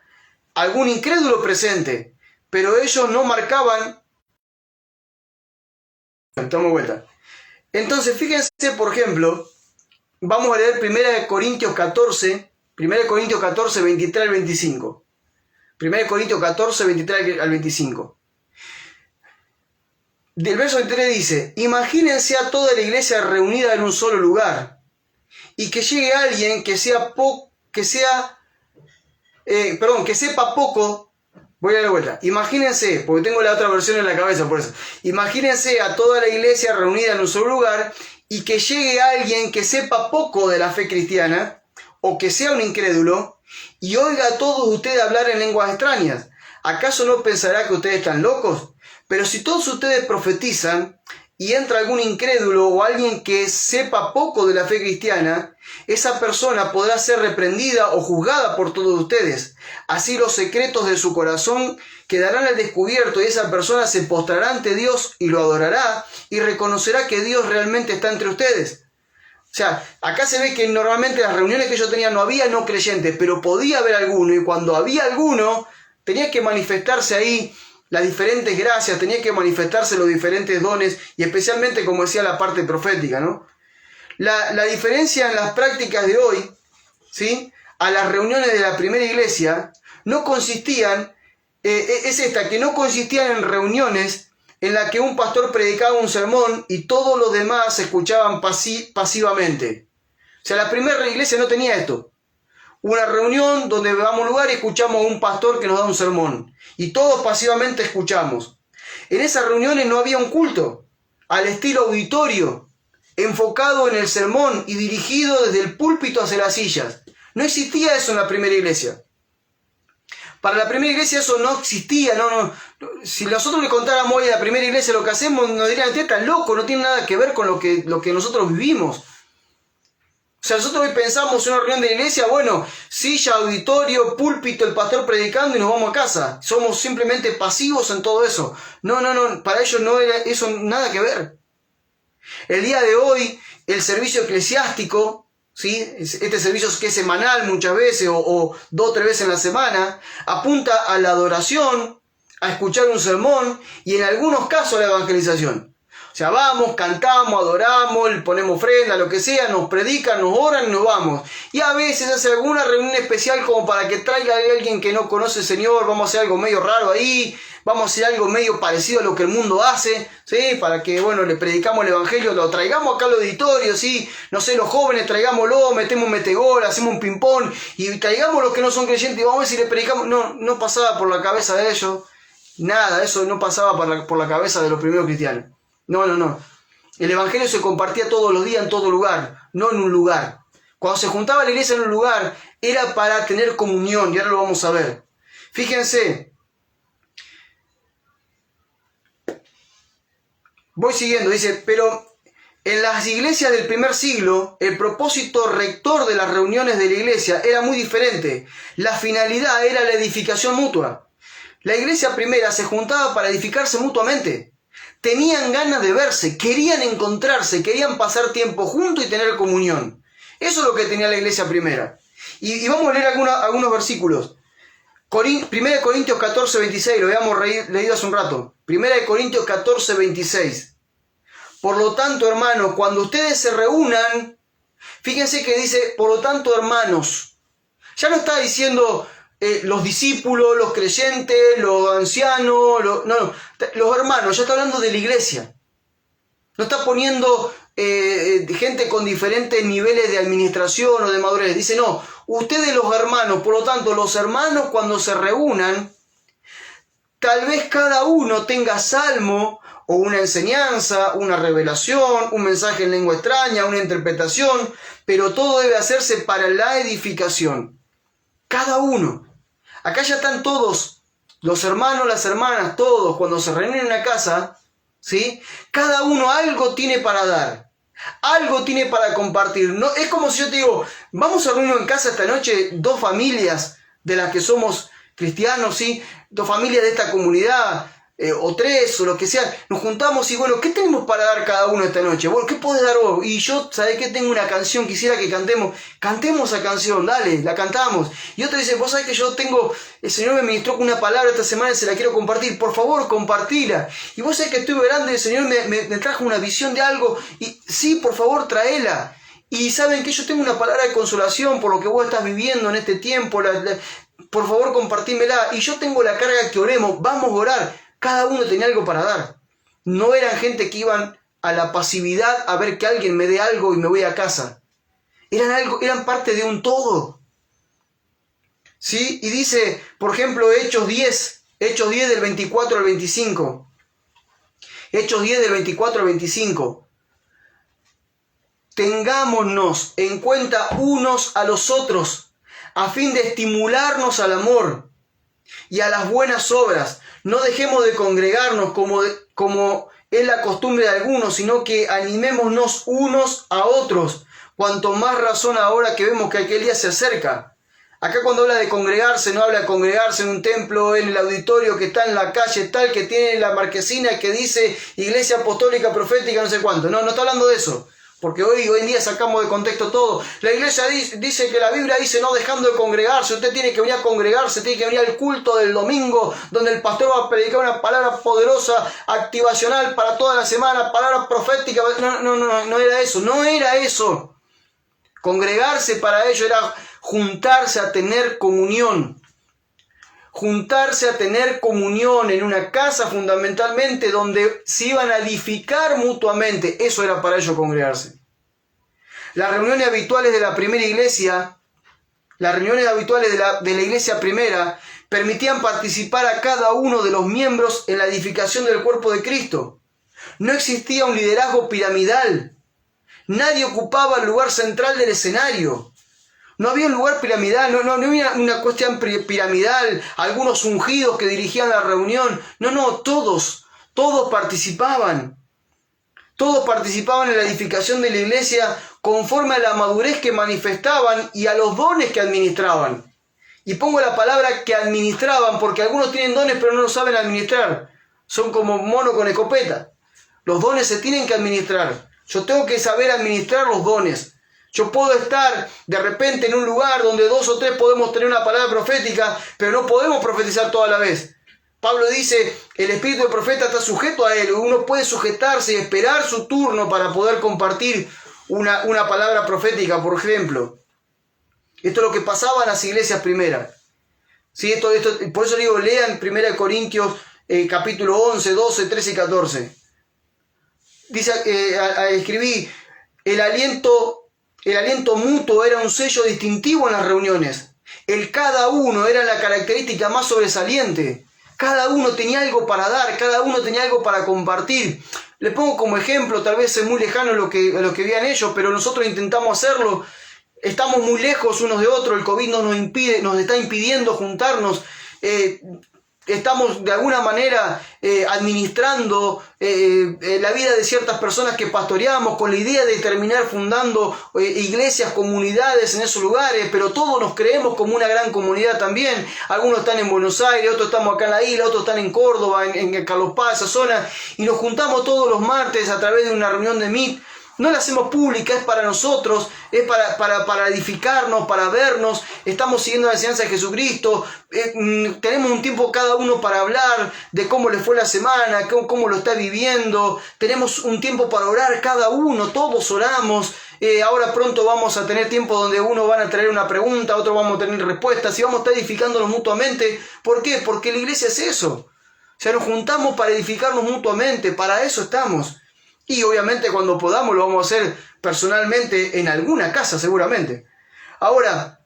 algún incrédulo presente, pero ellos no marcaban. Damos vuelta. Entonces, fíjense, por ejemplo, vamos a leer 1 Corintios 14, 23 al 25. 1 Corintios 14, 23 al 25. Del verso 23 dice: imagínense a toda la iglesia reunida en un solo lugar, y que llegue alguien que sepa poco. Voy a dar la vuelta. Imagínense, porque tengo la otra versión en la cabeza, por eso. Imagínense a toda la iglesia reunida en un solo lugar, y que llegue alguien que sepa poco de la fe cristiana, o que sea un incrédulo, y oiga a todos ustedes hablar en lenguas extrañas. ¿Acaso no pensará que ustedes están locos? Pero si todos ustedes profetizan y entra algún incrédulo o alguien que sepa poco de la fe cristiana, esa persona podrá ser reprendida o juzgada por todos ustedes. Así los secretos de su corazón quedarán al descubierto y esa persona se postrará ante Dios y lo adorará y reconocerá que Dios realmente está entre ustedes. O sea, acá se ve que normalmente en las reuniones que ellos tenían no había no creyentes, pero podía haber alguno, y cuando había alguno, tenía que manifestarse ahí las diferentes gracias, tenía que manifestarse los diferentes dones, y especialmente, como decía, la parte profética, ¿no? La diferencia en las prácticas de hoy, ¿sí?, a las reuniones de la primera iglesia, no consistían, es esta, que no consistían en reuniones en la que un pastor predicaba un sermón y todos los demás escuchaban pasivamente. O sea, la primera iglesia no tenía esto. Una reunión donde vamos a un lugar y escuchamos a un pastor que nos da un sermón. Y todos pasivamente escuchamos. En esas reuniones no había un culto, al estilo auditorio, enfocado en el sermón y dirigido desde el púlpito hacia las sillas. No existía eso en la primera iglesia. Para la primera iglesia eso no existía. Si nosotros le contáramos hoy a la primera iglesia lo que hacemos, nos dirían: "Usted está loco, no tiene nada que ver con lo que nosotros vivimos". O sea, nosotros hoy pensamos en una reunión de la iglesia, bueno, silla, auditorio, púlpito, el pastor predicando y nos vamos a casa. Somos simplemente pasivos en todo eso. No, para ellos no era eso nada que ver. El día de hoy, el servicio eclesiástico, ¿sí?, este servicio que es semanal muchas veces o 2 o 3 veces en la semana, apunta a la adoración, a escuchar un sermón y en algunos casos a la evangelización. O sea, vamos, cantamos, adoramos, ponemos ofrenda, lo que sea, nos predican, nos oran y nos vamos. Y a veces hace alguna reunión especial como para que traiga a alguien que no conoce al Señor, vamos a hacer algo medio raro ahí, vamos a hacer algo medio parecido a lo que el mundo hace, ¿sí?, para que, bueno, le predicamos el evangelio, lo traigamos acá al auditorio, ¿sí?, no sé, los jóvenes traigámoslo, metemos un metegol, hacemos un ping-pong y traigamos los que no son creyentes y vamos a ver si le predicamos. No pasaba por la cabeza de ellos, nada, eso no pasaba por la cabeza de los primeros cristianos. No. El evangelio se compartía todos los días en todo lugar, no en un lugar. Cuando se juntaba la iglesia en un lugar, era para tener comunión, y ahora lo vamos a ver. Fíjense. Voy siguiendo, dice: pero en las iglesias del primer siglo, el propósito rector de las reuniones de la iglesia era muy diferente. La finalidad era la edificación mutua. La iglesia primera se juntaba para edificarse mutuamente. Tenían ganas de verse, querían encontrarse, querían pasar tiempo juntos y tener comunión. Eso es lo que tenía la iglesia primera. Y vamos a leer algunos versículos. 1 Corintios 14, 26, lo habíamos leído hace un rato. 1 Corintios 14, 26. Por lo tanto, hermanos, cuando ustedes se reúnan, fíjense que dice, por lo tanto, hermanos. Ya no está diciendo los discípulos, los creyentes, los ancianos, no, los hermanos, ya está hablando de la iglesia. No está poniendo gente con diferentes niveles de administración o de madurez. Dice, no, ustedes los hermanos, por lo tanto, los hermanos cuando se reúnan, tal vez cada uno tenga salmo o una enseñanza, una revelación, un mensaje en lengua extraña, una interpretación, pero todo debe hacerse para la edificación. Cada uno. Acá ya están todos, los hermanos, las hermanas, todos, cuando se reúnen en una casa, ¿sí? Cada uno algo tiene para dar, algo tiene para compartir. No, es como si yo te digo, vamos a reunirnos en casa esta noche, dos familias de las que somos cristianos, ¿sí? Dos familias de esta comunidad, o tres, o lo que sea, nos juntamos y bueno, ¿qué tenemos para dar cada uno esta noche? Bueno, ¿qué podés dar vos? Y yo, ¿sabés qué? Tengo una canción, quisiera que cantemos esa canción, dale, la cantamos. Y otro dice, vos sabés que yo tengo, el Señor me ministró con una palabra esta semana y se la quiero compartir, por favor, compartila. Y vos sabés que estoy orando y el Señor me trajo una visión de algo, y sí, por favor, traela. Y saben que yo tengo una palabra de consolación por lo que vos estás viviendo en este tiempo, por favor, compartímela. Y yo tengo la carga que oremos, vamos a orar. Cada uno tenía algo para dar. No eran gente que iban a la pasividad a ver que alguien me dé algo y me voy a casa. Eran parte de un todo. ¿Sí? Y dice, por ejemplo, Hechos 10 del 24 al 25. Hechos 10 del 24 al 25. Tengámonos en cuenta unos a los otros, a fin de estimularnos al amor y a las buenas obras. No dejemos de congregarnos como es la costumbre de algunos, sino que animémonos unos a otros, cuanto más razón ahora que vemos que aquel día se acerca. Acá cuando habla de congregarse, no habla de congregarse en un templo, en el auditorio que está en la calle tal, que tiene la marquesina que dice Iglesia Apostólica Profética no sé cuánto. No está hablando de eso. Porque hoy en día sacamos de contexto todo. La iglesia dice que la Biblia dice no dejando de congregarse. Usted tiene que venir a congregarse, tiene que venir al culto del domingo, donde el pastor va a predicar una palabra poderosa, activacional para toda la semana, palabra profética. No era eso, no era eso. Congregarse para ello era juntarse a tener comunión. Juntarse a tener comunión en una casa fundamentalmente donde se iban a edificar mutuamente. Eso era para ellos congregarse. Las reuniones habituales de la primera iglesia, las reuniones habituales de la iglesia primera, permitían participar a cada uno de los miembros en la edificación del cuerpo de Cristo. No existía un liderazgo piramidal. Nadie ocupaba el lugar central del escenario. No había un lugar piramidal, no había una cuestión piramidal, algunos ungidos que dirigían la reunión. Todos participaban. Todos participaban en la edificación de la iglesia conforme a la madurez que manifestaban y a los dones que administraban. Y pongo la palabra que administraban porque algunos tienen dones pero no lo saben administrar. Son como mono con escopeta. Los dones se tienen que administrar. Yo tengo que saber administrar los dones. Yo puedo estar de repente en un lugar donde 2 o 3 podemos tener una palabra profética, pero no podemos profetizar toda la vez. Pablo dice, el espíritu del profeta está sujeto a él. Uno puede sujetarse y esperar su turno para poder compartir una palabra profética, por ejemplo. Esto es lo que pasaba en las iglesias primeras. ¿Sí? Por eso digo, lean 1 Corintios capítulo 11, 12, 13 y 14. Dice, escribí, el aliento mutuo era un sello distintivo en las reuniones. El cada uno era la característica más sobresaliente. Cada uno tenía algo para dar, cada uno tenía algo para compartir. Le pongo como ejemplo, tal vez es muy lejano lo que vean ellos, pero nosotros intentamos hacerlo. Estamos muy lejos unos de otros, el COVID nos está impidiendo juntarnos. Estamos de alguna manera administrando la vida de ciertas personas que pastoreamos con la idea de terminar fundando iglesias, comunidades en esos lugares, pero todos nos creemos como una gran comunidad también. Algunos están en Buenos Aires, otros estamos acá en la isla, otros están en Córdoba, en Carlos Paz, esa zona, y nos juntamos todos los martes a través de una reunión de Meet No la hacemos pública, es para nosotros, es para edificarnos, para vernos. Estamos siguiendo la enseñanza de Jesucristo. Tenemos un tiempo cada uno para hablar de cómo le fue la semana, cómo lo está viviendo. Tenemos un tiempo para orar cada uno, todos oramos. Ahora pronto vamos a tener tiempo donde uno van a traer una pregunta, otro vamos a tener respuestas y vamos a estar edificándonos mutuamente. ¿Por qué? Porque la iglesia es eso. O sea, nos juntamos para edificarnos mutuamente, para eso estamos. Y obviamente cuando podamos lo vamos a hacer personalmente en alguna casa seguramente. Ahora,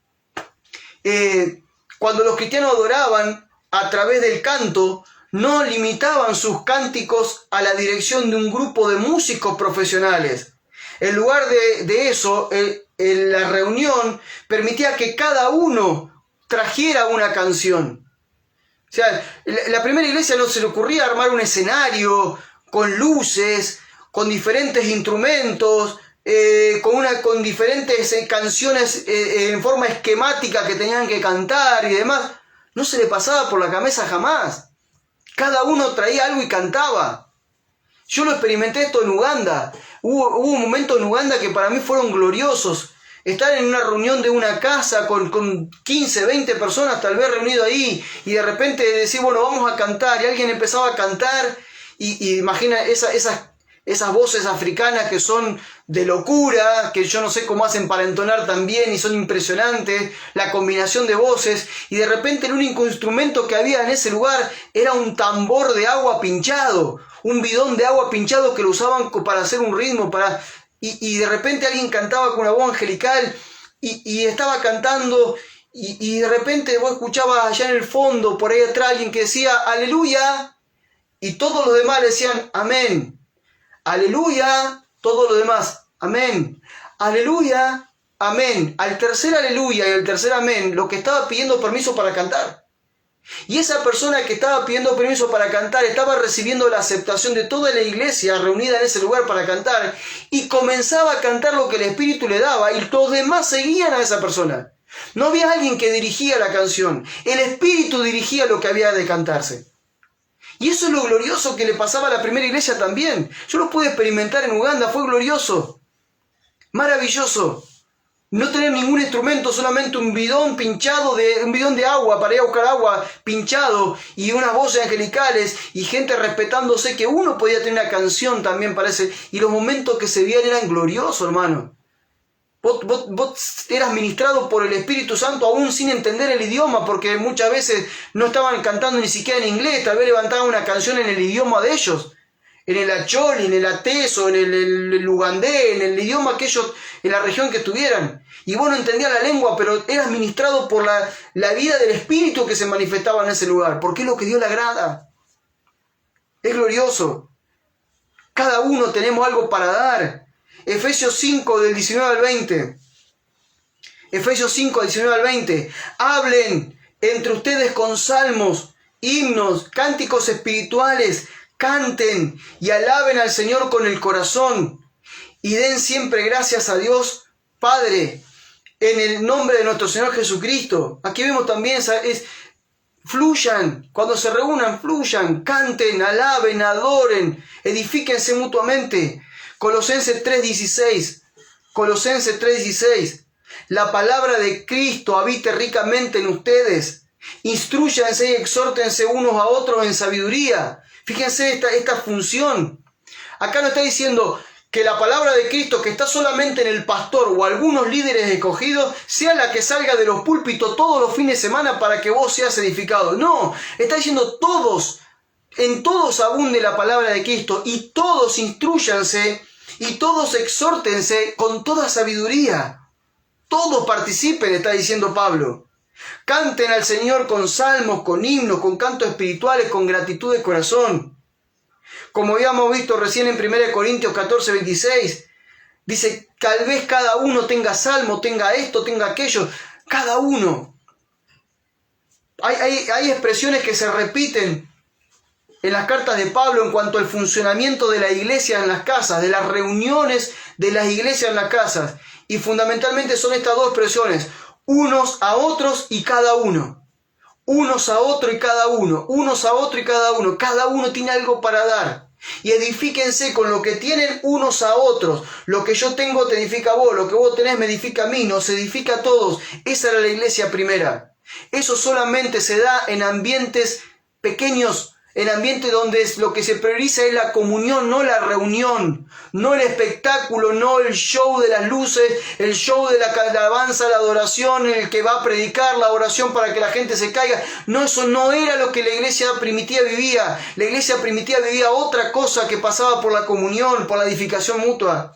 cuando los cristianos adoraban a través del canto, no limitaban sus cánticos a la dirección de un grupo de músicos profesionales. En lugar de eso, la reunión permitía que cada uno trajera una canción. O sea, la primera iglesia no se le ocurría armar un escenario con luces, con diferentes instrumentos, con diferentes canciones en forma esquemática que tenían que cantar y demás. No se le pasaba por la cabeza jamás. Cada uno traía algo y cantaba. Yo lo experimenté esto en Uganda. Hubo un momento en Uganda que para mí fueron gloriosos. Estar en una reunión de una casa con 15, 20 personas tal vez reunido ahí y de repente decir, bueno, vamos a cantar, y alguien empezaba a cantar y imagina esas voces africanas que son de locura, que yo no sé cómo hacen para entonar tan bien y son impresionantes, la combinación de voces, y de repente el único instrumento que había en ese lugar era un tambor de agua pinchado, un bidón de agua pinchado que lo usaban para hacer un ritmo, y de repente alguien cantaba con una voz angelical y estaba cantando y de repente vos escuchabas allá en el fondo, por ahí atrás, alguien que decía aleluya y todos los demás le decían amén, aleluya, todos los demás, amén, aleluya, amén. Al tercer aleluya y al tercer amén, lo que estaba pidiendo permiso para cantar. Y esa persona que estaba pidiendo permiso para cantar estaba recibiendo la aceptación de toda la iglesia reunida en ese lugar para cantar y comenzaba a cantar lo que el Espíritu le daba y los demás seguían a esa persona. No había alguien que dirigía la canción, el Espíritu dirigía lo que había de cantarse. Y eso es lo glorioso que le pasaba a la primera iglesia también. Yo lo pude experimentar en Uganda, fue glorioso, maravilloso. No tener ningún instrumento, solamente un bidón de agua para ir a buscar agua pinchado y unas voces angelicales y gente respetándose, que uno podía tener una canción también parece. Y los momentos que se veían eran gloriosos, hermano. Vos eras ministrado por el Espíritu Santo aún sin entender el idioma, porque muchas veces no estaban cantando ni siquiera en inglés, tal vez levantaban una canción en el idioma de ellos. En el acholi, en el ateso, en el ugandés, en el idioma que ellos, en la región que estuvieran. Y vos no entendías la lengua, pero eras ministrado por la vida del Espíritu que se manifestaba en ese lugar, porque es lo que Dios le agrada. Es glorioso. Cada uno tenemos algo para dar. Efesios 5, del 19 al 20. Efesios 5, del 19 al 20. Hablen entre ustedes con salmos, himnos, cánticos espirituales. Canten y alaben al Señor con el corazón y den siempre gracias a Dios Padre en el nombre de nuestro Señor Jesucristo. Aquí vemos también, fluyan, cuando se reúnan, fluyan, canten, alaben, adoren, edifíquense mutuamente. Colosenses 3:16, Colosenses 3:16, la palabra de Cristo habite ricamente en ustedes, instrúyanse y exhórtense unos a otros en sabiduría. Fíjense esta función. Acá no está diciendo que la palabra de Cristo, que está solamente en el pastor o algunos líderes escogidos, sea la que salga de los púlpitos todos los fines de semana para que vos seas edificado. No, está diciendo todos, en todos abunde la palabra de Cristo y todos instrúyanse y todos exhórtense con toda sabiduría. Todos participen, está diciendo Pablo. Canten al Señor con salmos, con himnos, con cantos espirituales, con gratitud de corazón. Como habíamos visto recién en 1 Corintios 14:26, dice, tal vez cada uno tenga salmo, tenga esto, tenga aquello, cada uno. Hay expresiones que se repiten en las cartas de Pablo en cuanto al funcionamiento de la iglesia en las casas, de las reuniones de las iglesias en las casas. Y fundamentalmente son estas dos expresiones: unos a otros y cada uno. Unos a otro y cada uno. Unos a otro y cada uno. Cada uno tiene algo para dar. Y edifíquense con lo que tienen unos a otros. Lo que yo tengo te edifica a vos, lo que vos tenés me edifica a mí, nos edifica a todos. Esa era la iglesia primera. Eso solamente se da en ambientes pequeños, en ambientes donde lo que se prioriza es la comunión, no la reunión, no el espectáculo, no el show de las luces, el show de la alabanza, la adoración, el que va a predicar, la oración para que la gente se caiga. No, eso no era lo que la iglesia primitiva vivía. La iglesia primitiva vivía otra cosa que pasaba por la comunión, por la edificación mutua.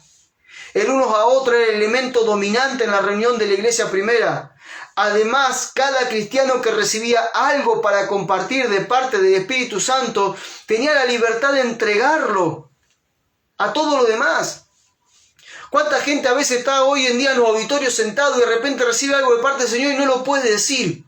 El unos a otros era el elemento dominante en la reunión de la iglesia primera. Además, cada cristiano que recibía algo para compartir de parte del Espíritu Santo tenía la libertad de entregarlo a todo lo demás. ¿Cuánta gente a veces está hoy en día en los auditorios sentado y de repente recibe algo de parte del Señor y no lo puede decir?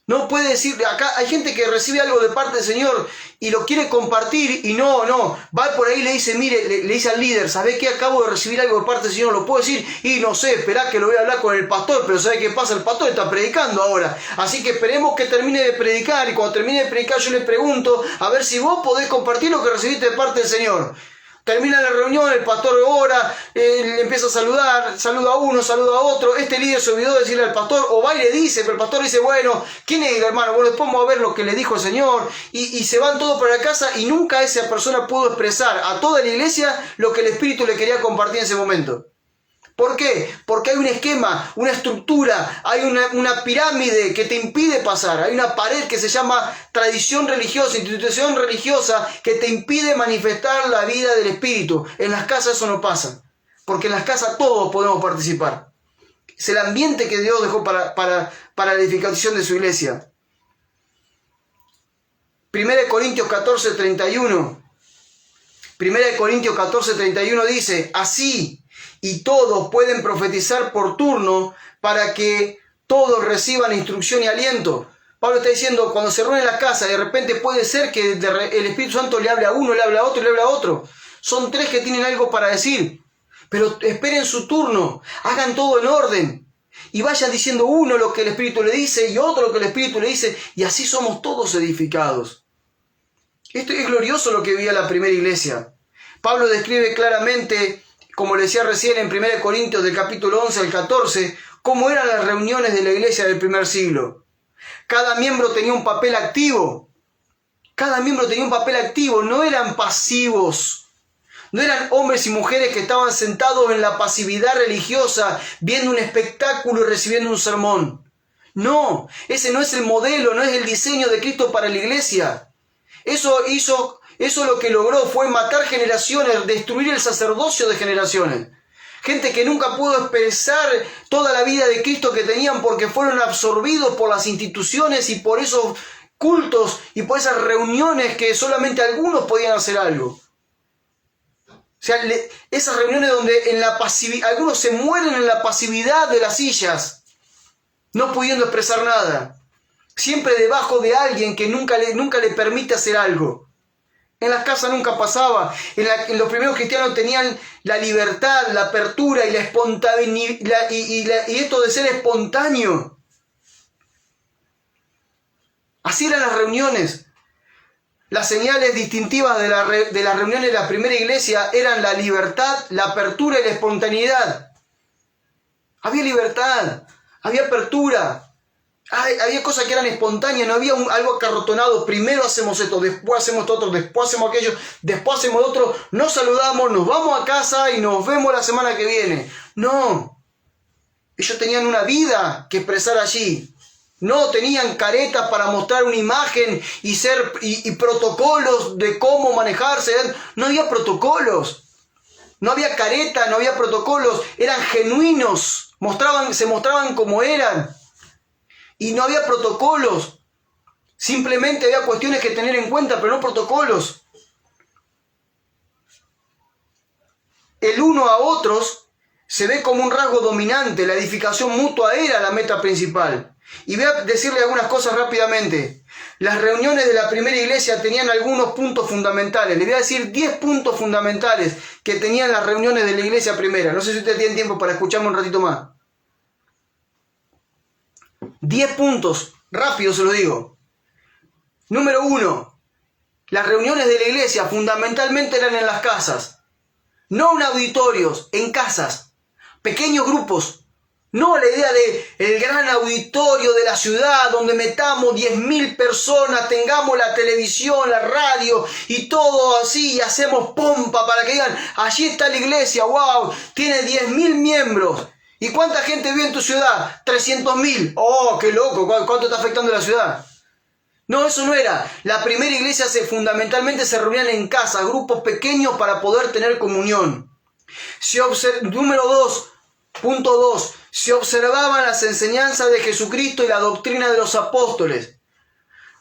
No puede decir, acá hay gente que recibe algo de parte del Señor y lo quiere compartir y no, va por ahí y le dice, mire, le dice al líder, ¿sabe qué? Acabo de recibir algo de parte del Señor, ¿lo puedo decir? Y no sé, esperá que lo voy a hablar con el pastor, pero ¿sabe qué pasa? El pastor está predicando ahora, así que esperemos que termine de predicar y cuando termine de predicar yo le pregunto, a ver si vos podés compartir lo que recibiste de parte del Señor. Termina la reunión, el pastor ora, le empieza a saludar, saluda a uno, saluda a otro. Este líder se olvidó de decirle al pastor, o va y le dice, pero el pastor dice, bueno, ¿quién es el hermano? Bueno, después vamos a ver lo que le dijo el Señor. Y se van todos para la casa y nunca esa persona pudo expresar a toda la iglesia lo que el Espíritu le quería compartir en ese momento. ¿Por qué? Porque hay un esquema, una estructura, hay una pirámide que te impide pasar, hay una pared que se llama tradición religiosa, institución religiosa, que te impide manifestar la vida del Espíritu. En las casas eso no pasa, porque en las casas todos podemos participar. Es el ambiente que Dios dejó para la edificación de su iglesia. 1 Corintios 14:31. 1 Corintios 14:31 dice, así, y todos pueden profetizar por turno para que todos reciban instrucción y aliento. Pablo está diciendo, cuando se reúne en la casa, de repente puede ser que el Espíritu Santo le hable a uno, le hable a otro, le hable a otro. Son tres que tienen algo para decir, pero esperen su turno, hagan todo en orden y vayan diciendo uno lo que el Espíritu le dice y otro lo que el Espíritu le dice, y así somos todos edificados. Esto es glorioso lo que vivía la primera iglesia. Pablo describe claramente, como le decía recién en 1 Corintios del capítulo 11 al 14, cómo eran las reuniones de la iglesia del primer siglo. Cada miembro tenía un papel activo. Cada miembro tenía un papel activo. No eran pasivos. No eran hombres y mujeres que estaban sentados en la pasividad religiosa, viendo un espectáculo y recibiendo un sermón. No, ese no es el modelo, no es el diseño de Cristo para la iglesia. Eso lo que logró fue matar generaciones, destruir el sacerdocio de generaciones. Gente que nunca pudo expresar toda la vida de Cristo que tenían porque fueron absorbidos por las instituciones y por esos cultos y por esas reuniones que solamente algunos podían hacer algo. O sea, esas reuniones donde algunos se mueren en la pasividad de las sillas, no pudiendo expresar nada. Siempre debajo de alguien que nunca le permite hacer algo. En las casas nunca pasaba. En los primeros cristianos tenían la libertad, la apertura y la espontaneidad y esto de ser espontáneo. Así eran las reuniones. Las señales distintivas de las reuniones de la primera iglesia eran la libertad, la apertura y la espontaneidad. Había libertad, había apertura. Había cosas que eran espontáneas, no había algo acarrotonado. Primero hacemos esto, después hacemos esto otro, después hacemos aquello, después hacemos otro. Nos saludamos, nos vamos a casa y nos vemos la semana que viene. No. Ellos tenían una vida que expresar allí. No tenían caretas para mostrar una imagen y protocolos de cómo manejarse. No había protocolos. No había careta, no había protocolos. Eran genuinos. Se mostraban como eran. Y no había protocolos. Simplemente había cuestiones que tener en cuenta, pero no protocolos. El uno a otros se ve como un rasgo dominante. La edificación mutua era la meta principal. Y voy a decirle algunas cosas rápidamente. Las reuniones de la primera iglesia tenían algunos puntos fundamentales. Les voy a decir 10 puntos fundamentales que tenían las reuniones de la iglesia primera. No sé si ustedes tienen tiempo para escucharme un ratito más. 10 puntos, rápido se los digo. Número 1, Las reuniones de la iglesia fundamentalmente eran en las casas. No en auditorios, en casas. Pequeños grupos. No la idea de el gran auditorio de la ciudad donde metamos 10.000 personas, tengamos la televisión, la radio y todo así y hacemos pompa para que digan, allí está la iglesia, wow, tiene 10.000 miembros. ¿Y cuánta gente vive en tu ciudad? 300.000. Oh, qué loco, ¿cuánto está afectando la ciudad? No, eso no era. La primera iglesia fundamentalmente se reunían en casa, grupos pequeños para poder tener comunión. Número 2. Punto 2. Se observaban las enseñanzas de Jesucristo y la doctrina de los apóstoles.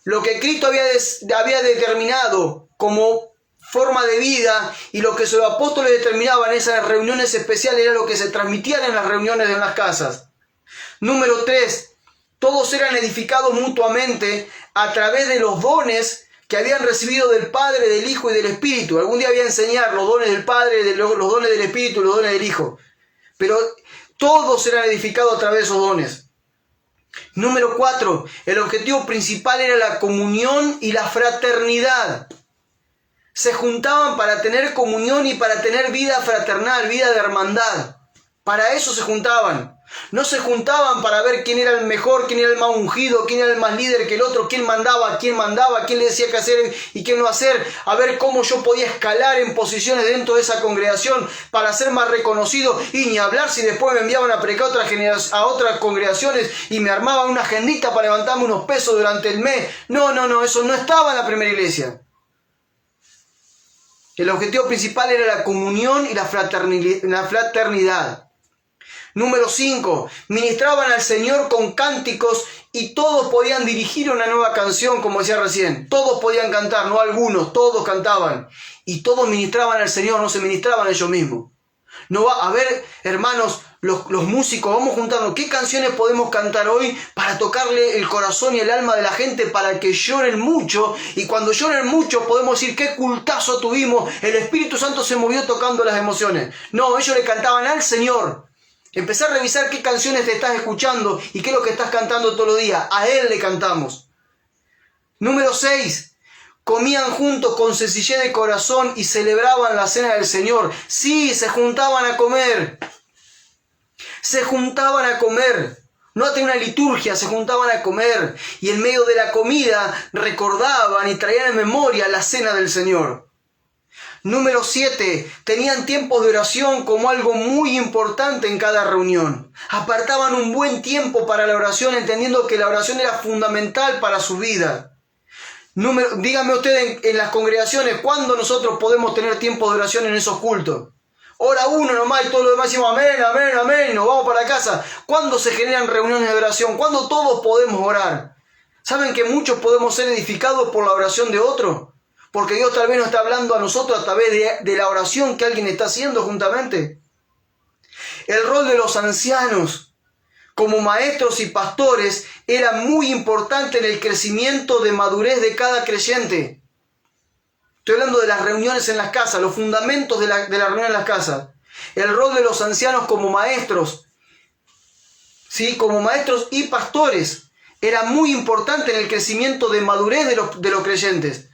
Lo que Cristo había determinado como forma de vida y lo que los apóstoles determinaban en esas reuniones especiales era lo que se transmitían en las reuniones en las casas. Número 3. Todos eran edificados mutuamente a través de los dones que habían recibido del Padre, del Hijo y del Espíritu. Algún día voy a enseñar los dones del Padre, los dones del Espíritu y los dones del Hijo. Pero todos eran edificados a través de esos dones. Número 4. El objetivo principal era la comunión y la fraternidad. Se juntaban para tener comunión y para tener vida fraternal, vida de hermandad. Para eso se juntaban. No se juntaban para ver quién era el mejor, quién era el más ungido, quién era el más líder que el otro, quién mandaba, quién le decía qué hacer y qué no hacer, a ver cómo yo podía escalar en posiciones dentro de esa congregación para ser más reconocido y ni hablar si después me enviaban a predicar a otras congregaciones y me armaban una agendita para levantarme unos pesos durante el mes. No, eso no estaba en la primera iglesia. El objetivo principal era la comunión y la fraternidad. Número 5. Ministraban al Señor con cánticos y todos podían dirigir una nueva canción, como decía recién. Todos podían cantar, no algunos, todos cantaban. Y todos ministraban al Señor, no se ministraban ellos mismos. No va a ver, hermanos, los músicos, vamos a juntarnos. ¿Qué canciones podemos cantar hoy para tocarle el corazón y el alma de la gente para que lloren mucho? Y cuando lloren mucho podemos decir qué cultazo tuvimos. El Espíritu Santo se movió tocando las emociones. No, ellos le cantaban al Señor. Empecé a revisar qué canciones te estás escuchando y qué es lo que estás cantando todos los días. A Él le cantamos. Número 6. Comían juntos con sencillez de corazón y celebraban la cena del Señor. Sí, se juntaban a comer. Se juntaban a comer. No tenía una liturgia, se juntaban a comer. Y en medio de la comida recordaban y traían en memoria la cena del Señor. Número 7. Tenían tiempos de oración como algo muy importante en cada reunión. Apartaban un buen tiempo para la oración, entendiendo que la oración era fundamental para su vida. Díganme ustedes en las congregaciones, ¿cuándo nosotros podemos tener tiempo de oración en esos cultos? Ora uno nomás y todo lo demás decimos amén, amén, amén, nos vamos para casa. ¿Cuándo se generan reuniones de oración? ¿Cuándo todos podemos orar? ¿Saben que muchos podemos ser edificados por la oración de otro? Porque Dios tal vez nos está hablando a nosotros a través de la oración que alguien está haciendo juntamente. El rol de los ancianos como maestros y pastores era muy importante en el crecimiento de madurez de cada creyente. Estoy hablando de las reuniones en las casas, los fundamentos de la reunión en las casas. El rol de los ancianos como maestros, ¿sí? Como maestros y pastores, era muy importante en el crecimiento de madurez de los creyentes.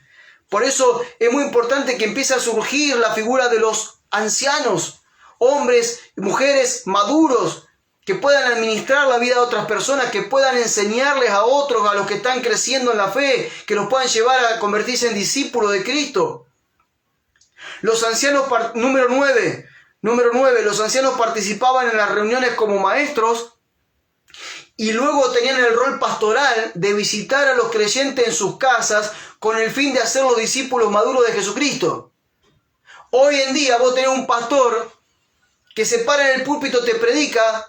Por eso es muy importante que empiece a surgir la figura de los ancianos, hombres y mujeres maduros, que puedan administrar la vida de otras personas, que puedan enseñarles a otros, a los que están creciendo en la fe, que los puedan llevar a convertirse en discípulos de Cristo. Los ancianos, número 9, los ancianos participaban en las reuniones como maestros y luego tenían el rol pastoral de visitar a los creyentes en sus casas con el fin de hacerlos discípulos maduros de Jesucristo. Hoy en día vos tenés un pastor que se para en el púlpito, te predica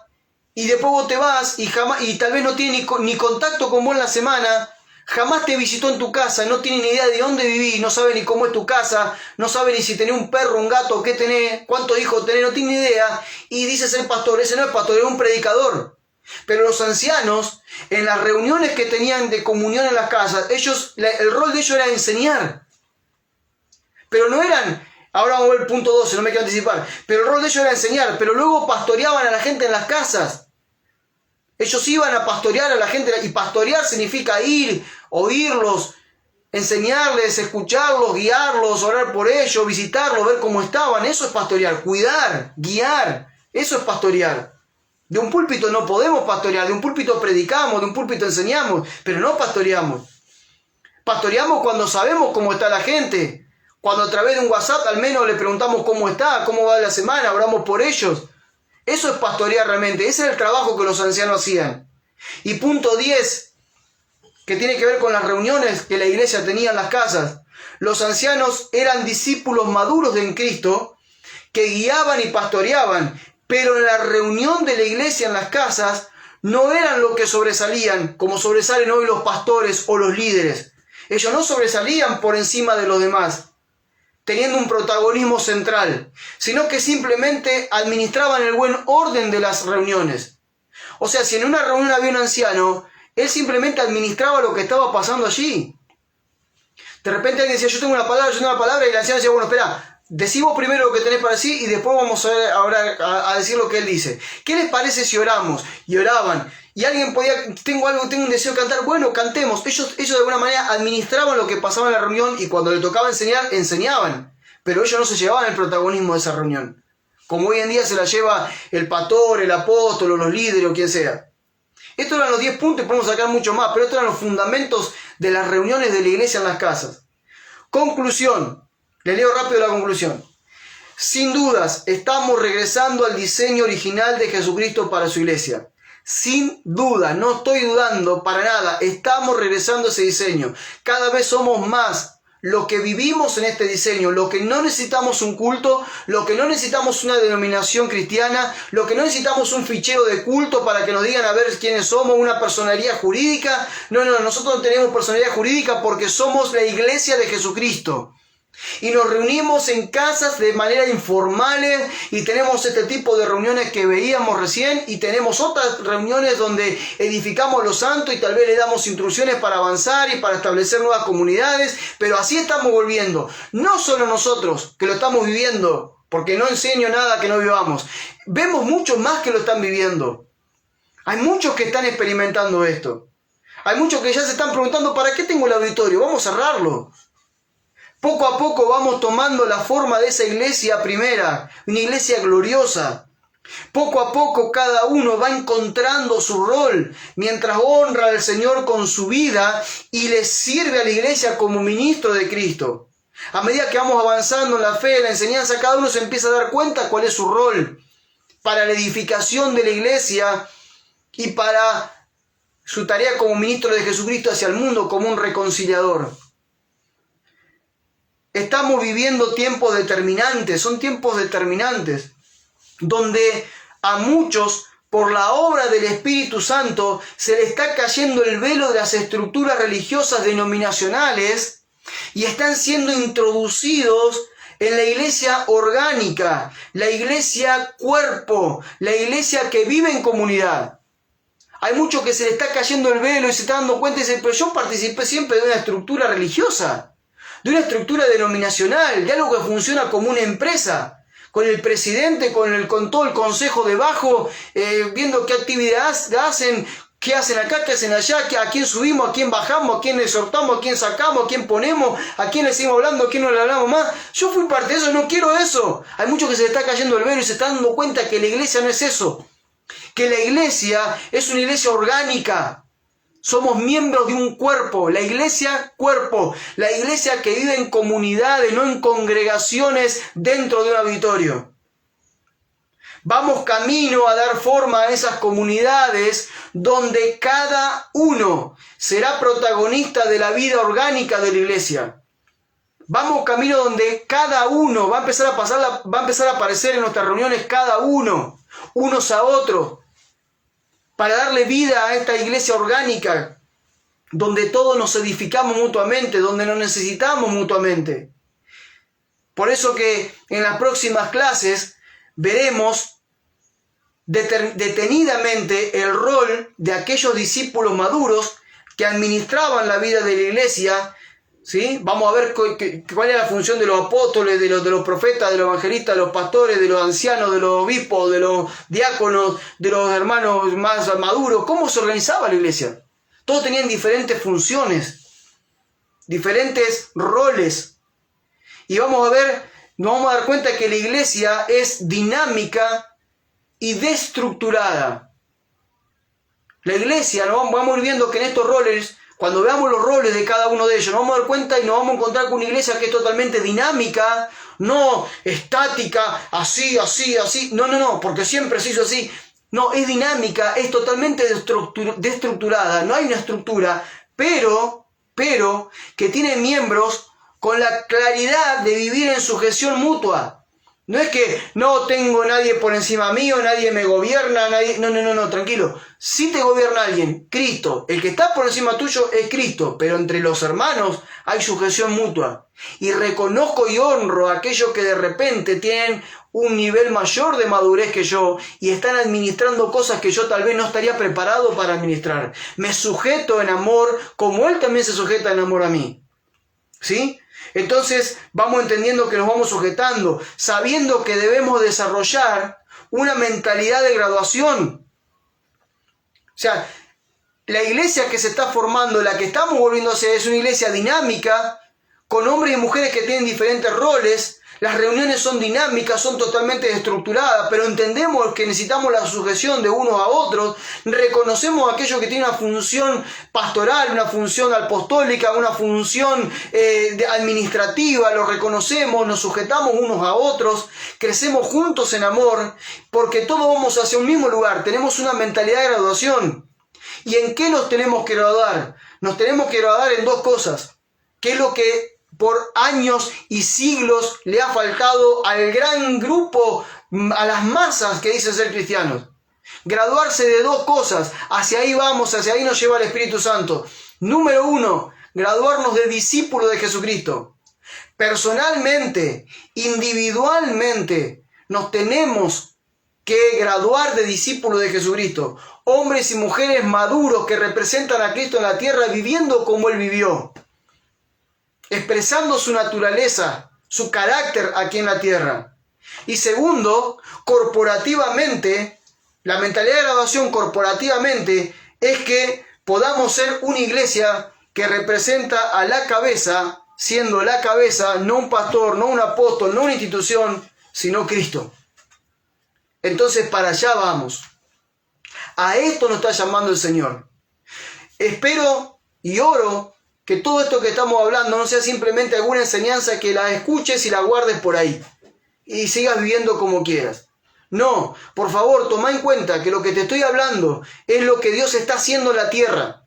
y después vos te vas y tal vez no tiene ni contacto con vos en la semana, jamás te visitó en tu casa, no tiene ni idea de dónde vivís, no sabe ni cómo es tu casa, no sabe ni si tenés un perro, un gato, qué tenés, cuántos hijos tenés, no tiene ni idea, y dice ser pastor. Ese no es pastor, es un predicador. Pero los ancianos, en las reuniones que tenían de comunión en las casas, el rol de ellos era enseñar. Pero no eran, ahora vamos a ver el punto 12, no me quiero anticipar, pero el rol de ellos era enseñar, pero luego pastoreaban a la gente en las casas. Ellos iban a pastorear a la gente, y pastorear significa ir, oírlos, enseñarles, escucharlos, guiarlos, orar por ellos, visitarlos, ver cómo estaban. Eso es pastorear, cuidar, guiar. Eso es pastorear. De un púlpito no podemos pastorear, de un púlpito predicamos, de un púlpito enseñamos, pero no pastoreamos. Pastoreamos cuando sabemos cómo está la gente, cuando a través de un WhatsApp al menos le preguntamos cómo está, cómo va la semana, oramos por ellos. Eso es pastorear realmente, ese es el trabajo que los ancianos hacían. Y punto 10, que tiene que ver con las reuniones que la iglesia tenía en las casas. Los ancianos eran discípulos maduros en Cristo que guiaban y pastoreaban, pero en la reunión de la iglesia en las casas no eran lo que sobresalían, como sobresalen hoy los pastores o los líderes. Ellos no sobresalían por encima de los demás, teniendo un protagonismo central, sino que simplemente administraban el buen orden de las reuniones. O sea, si en una reunión había un anciano, él simplemente administraba lo que estaba pasando allí. De repente alguien decía, yo tengo una palabra, y el anciano decía, bueno, espera, decí vos primero lo que tenés para decir y después vamos a decir lo que él dice. ¿Qué les parece si oramos? Y oraban. Y alguien podía, tengo un deseo de cantar, bueno, cantemos. Ellos de alguna manera administraban lo que pasaba en la reunión y cuando le tocaba enseñar, enseñaban. Pero ellos no se llevaban el protagonismo de esa reunión. Como hoy en día se la lleva el pastor, el apóstol o los líderes o quien sea. Estos eran los 10 puntos y podemos sacar mucho más, pero estos eran los fundamentos de las reuniones de la iglesia en las casas. Conclusión. Le leo rápido la conclusión. Sin dudas, estamos regresando al diseño original de Jesucristo para su iglesia. Sin duda, no estoy dudando para nada, estamos regresando a ese diseño. Cada vez somos más los que vivimos en este diseño, lo que no necesitamos un culto, lo que no necesitamos una denominación cristiana, lo que no necesitamos un fichero de culto para que nos digan a ver quiénes somos, una personalidad jurídica. No, nosotros no tenemos personalidad jurídica porque somos la iglesia de Jesucristo. Y nos reunimos en casas de manera informales y tenemos este tipo de reuniones que veíamos recién y tenemos otras reuniones donde edificamos los santos y tal vez le damos instrucciones para avanzar y para establecer nuevas comunidades, pero así estamos volviendo. No solo nosotros que lo estamos viviendo, porque no enseño nada que no vivamos, vemos muchos más que lo están viviendo. Hay muchos que están experimentando esto. Hay muchos que ya se están preguntando, ¿para qué tengo el auditorio? Vamos a cerrarlo. Poco a poco vamos tomando la forma de esa iglesia primera, una iglesia gloriosa. Poco a poco cada uno va encontrando su rol mientras honra al Señor con su vida y le sirve a la iglesia como ministro de Cristo. A medida que vamos avanzando en la fe, en la enseñanza, cada uno se empieza a dar cuenta cuál es su rol para la edificación de la iglesia y para su tarea como ministro de Jesucristo hacia el mundo como un reconciliador. Estamos viviendo tiempos determinantes, son tiempos determinantes, donde a muchos, por la obra del Espíritu Santo, se le está cayendo el velo de las estructuras religiosas denominacionales y están siendo introducidos en la iglesia orgánica, la iglesia cuerpo, la iglesia que vive en comunidad. Hay muchos que se le está cayendo el velo y se están dando cuenta y dicen, pero yo participé siempre de una estructura religiosa, de una estructura denominacional, de algo que funciona como una empresa, con el presidente, con todo el consejo debajo, viendo qué actividades hacen, qué hacen acá, qué hacen allá, a quién subimos, a quién bajamos, a quién exhortamos, a quién sacamos, a quién ponemos, a quién le seguimos hablando, a quién no le hablamos más. Yo fui parte de eso, no quiero eso. Hay muchos que se le está cayendo el velo y se están dando cuenta que la iglesia no es eso, que la iglesia es una iglesia orgánica. Somos miembros de un cuerpo, la iglesia cuerpo, la iglesia que vive en comunidades, no en congregaciones dentro de un auditorio. Vamos camino a dar forma a esas comunidades donde cada uno será protagonista de la vida orgánica de la iglesia. Vamos camino donde cada uno va a empezar a aparecer en nuestras reuniones cada uno, unos a otros, para darle vida a esta iglesia orgánica, donde todos nos edificamos mutuamente, donde nos necesitamos mutuamente. Por eso que en las próximas clases veremos detenidamente el rol de aquellos discípulos maduros que administraban la vida de la iglesia, ¿sí? Vamos a ver cuál es la función de los apóstoles, de los profetas, de los evangelistas, de los pastores, de los ancianos, de los obispos, de los diáconos, de los hermanos más maduros. ¿Cómo se organizaba la iglesia? Todos tenían diferentes funciones. diferentes roles. Y nos vamos a dar cuenta que la iglesia es dinámica y destructurada. La iglesia, vamos a ir viendo que en estos roles, cuando veamos los roles de cada uno de ellos, nos vamos a dar cuenta y nos vamos a encontrar con una iglesia que es totalmente dinámica, no estática, así. No, porque siempre se hizo así. No, es dinámica, es totalmente destructurada, no hay una estructura, pero que tiene miembros con la claridad de vivir en sujeción mutua. No es que no tengo nadie por encima mío, nadie me gobierna, no, tranquilo. Si te gobierna alguien, Cristo. El que está por encima tuyo es Cristo, pero entre los hermanos hay sujeción mutua. Y reconozco y honro a aquellos que de repente tienen un nivel mayor de madurez que yo y están administrando cosas que yo tal vez no estaría preparado para administrar. Me sujeto en amor como Él también se sujeta en amor a mí. ¿Sí? Entonces vamos entendiendo que nos vamos sujetando, sabiendo que debemos desarrollar una mentalidad de graduación. O sea, la iglesia que se está formando, la que estamos volviendo a ser, es una iglesia dinámica, con hombres y mujeres que tienen diferentes roles. Las reuniones son dinámicas, son totalmente estructuradas, pero entendemos que necesitamos la sujeción de unos a otros. Reconocemos a aquellos que tienen una función pastoral, una función apostólica, una función administrativa, lo reconocemos, nos sujetamos unos a otros, crecemos juntos en amor, porque todos vamos hacia un mismo lugar, tenemos una mentalidad de graduación. ¿Y en qué nos tenemos que graduar? Nos tenemos que graduar en dos cosas, que es lo que por años y siglos le ha faltado al gran grupo, a las masas que dicen ser cristianos. Graduarse de dos cosas, hacia ahí vamos, hacia ahí nos lleva el Espíritu Santo. Número 1, graduarnos de discípulos de Jesucristo. Personalmente, individualmente, nos tenemos que graduar de discípulos de Jesucristo. Hombres y mujeres maduros que representan a Cristo en la tierra viviendo como Él vivió, expresando su naturaleza, su carácter aquí en la tierra. Y segundo, corporativamente, la mentalidad de graduación corporativamente es que podamos ser una iglesia que representa a la cabeza, siendo la cabeza no un pastor, no un apóstol, no una institución, sino Cristo. Entonces para allá vamos. A esto nos está llamando el Señor. Espero y oro que todo esto que estamos hablando no sea simplemente alguna enseñanza que la escuches y la guardes por ahí y sigas viviendo como quieras. No, por favor, toma en cuenta que lo que te estoy hablando es lo que Dios está haciendo en la tierra.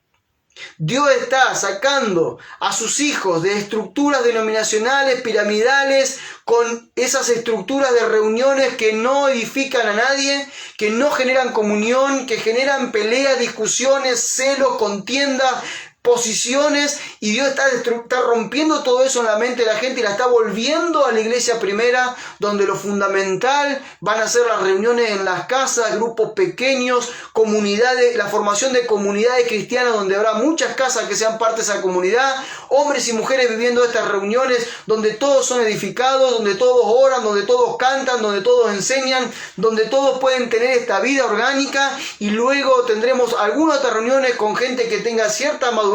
Dios está sacando a sus hijos de estructuras denominacionales, piramidales, con esas estructuras de reuniones que no edifican a nadie, que no generan comunión, que generan peleas, discusiones, celos, contiendas, posiciones, y Dios está rompiendo todo eso en la mente de la gente y la está volviendo a la iglesia primera, donde lo fundamental van a ser las reuniones en las casas, grupos pequeños, comunidades, la formación de comunidades cristianas donde habrá muchas casas que sean parte de esa comunidad, hombres y mujeres viviendo estas reuniones donde todos son edificados, donde todos oran, donde todos cantan, donde todos enseñan, donde todos pueden tener esta vida orgánica, y luego tendremos algunas otras reuniones con gente que tenga cierta madurez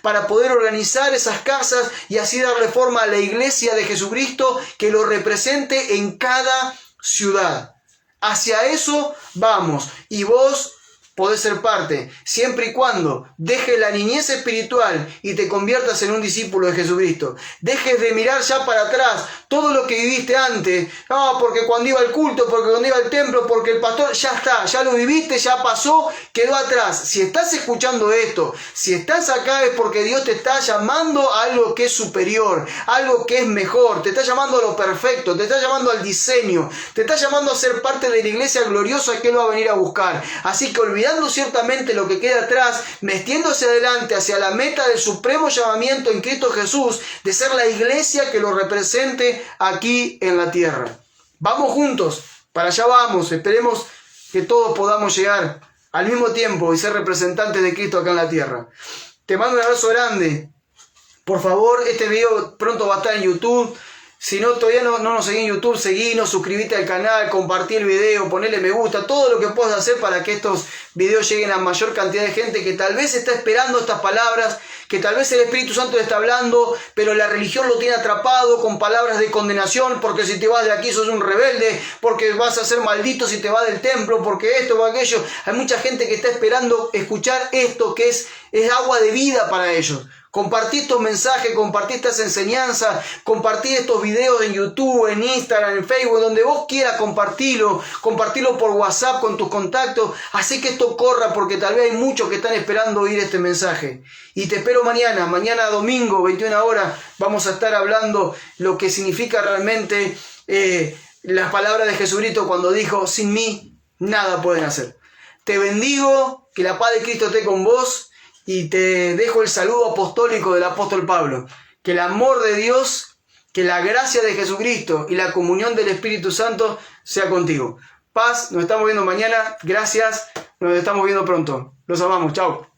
para poder organizar esas casas y así darle forma a la iglesia de Jesucristo que lo represente en cada ciudad. Hacia eso vamos, y vos podés ser parte, siempre y cuando dejes la niñez espiritual y te conviertas en un discípulo de Jesucristo. Dejes de mirar ya para atrás todo lo que viviste antes. No, porque cuando iba al culto, porque cuando iba al templo, porque el pastor, ya está, ya lo viviste, ya pasó, quedó atrás. Si estás escuchando esto, si estás acá es porque Dios te está llamando a algo que es superior, algo que es mejor, te está llamando a lo perfecto, te está llamando al diseño, te está llamando a ser parte de la iglesia gloriosa que Él va a venir a buscar. Así que olvidando ciertamente lo que queda atrás, metiéndose adelante hacia la meta del supremo llamamiento en Cristo Jesús, de ser la iglesia que lo represente aquí en la tierra. Vamos juntos, para allá vamos, esperemos que todos podamos llegar al mismo tiempo y ser representantes de Cristo acá en la tierra. Te mando un abrazo grande. Por favor, este video pronto va a estar en YouTube. Si no, todavía no nos seguís en YouTube, seguinos, suscribite al canal, compartí el video, ponele me gusta, todo lo que puedas hacer para que estos videos lleguen a mayor cantidad de gente que tal vez está esperando estas palabras, que tal vez el Espíritu Santo le está hablando, pero la religión lo tiene atrapado con palabras de condenación, porque si te vas de aquí sos un rebelde, porque vas a ser maldito si te vas del templo, porque esto o aquello. Hay mucha gente que está esperando escuchar esto que es agua de vida para ellos. Compartí estos mensajes, compartí estas enseñanzas, compartí estos videos en YouTube, en Instagram, en Facebook, donde vos quieras compartirlo por WhatsApp con tus contactos, así que esto corra porque tal vez hay muchos que están esperando oír este mensaje. Y te espero mañana domingo, 21 horas, vamos a estar hablando lo que significa realmente las palabras de Jesucristo cuando dijo, sin mí nada pueden hacer. Te bendigo, que la paz de Cristo esté con vos. Y te dejo el saludo apostólico del apóstol Pablo. Que el amor de Dios, que la gracia de Jesucristo y la comunión del Espíritu Santo sea contigo. Paz, nos estamos viendo mañana. Gracias, nos estamos viendo pronto. Los amamos, chao.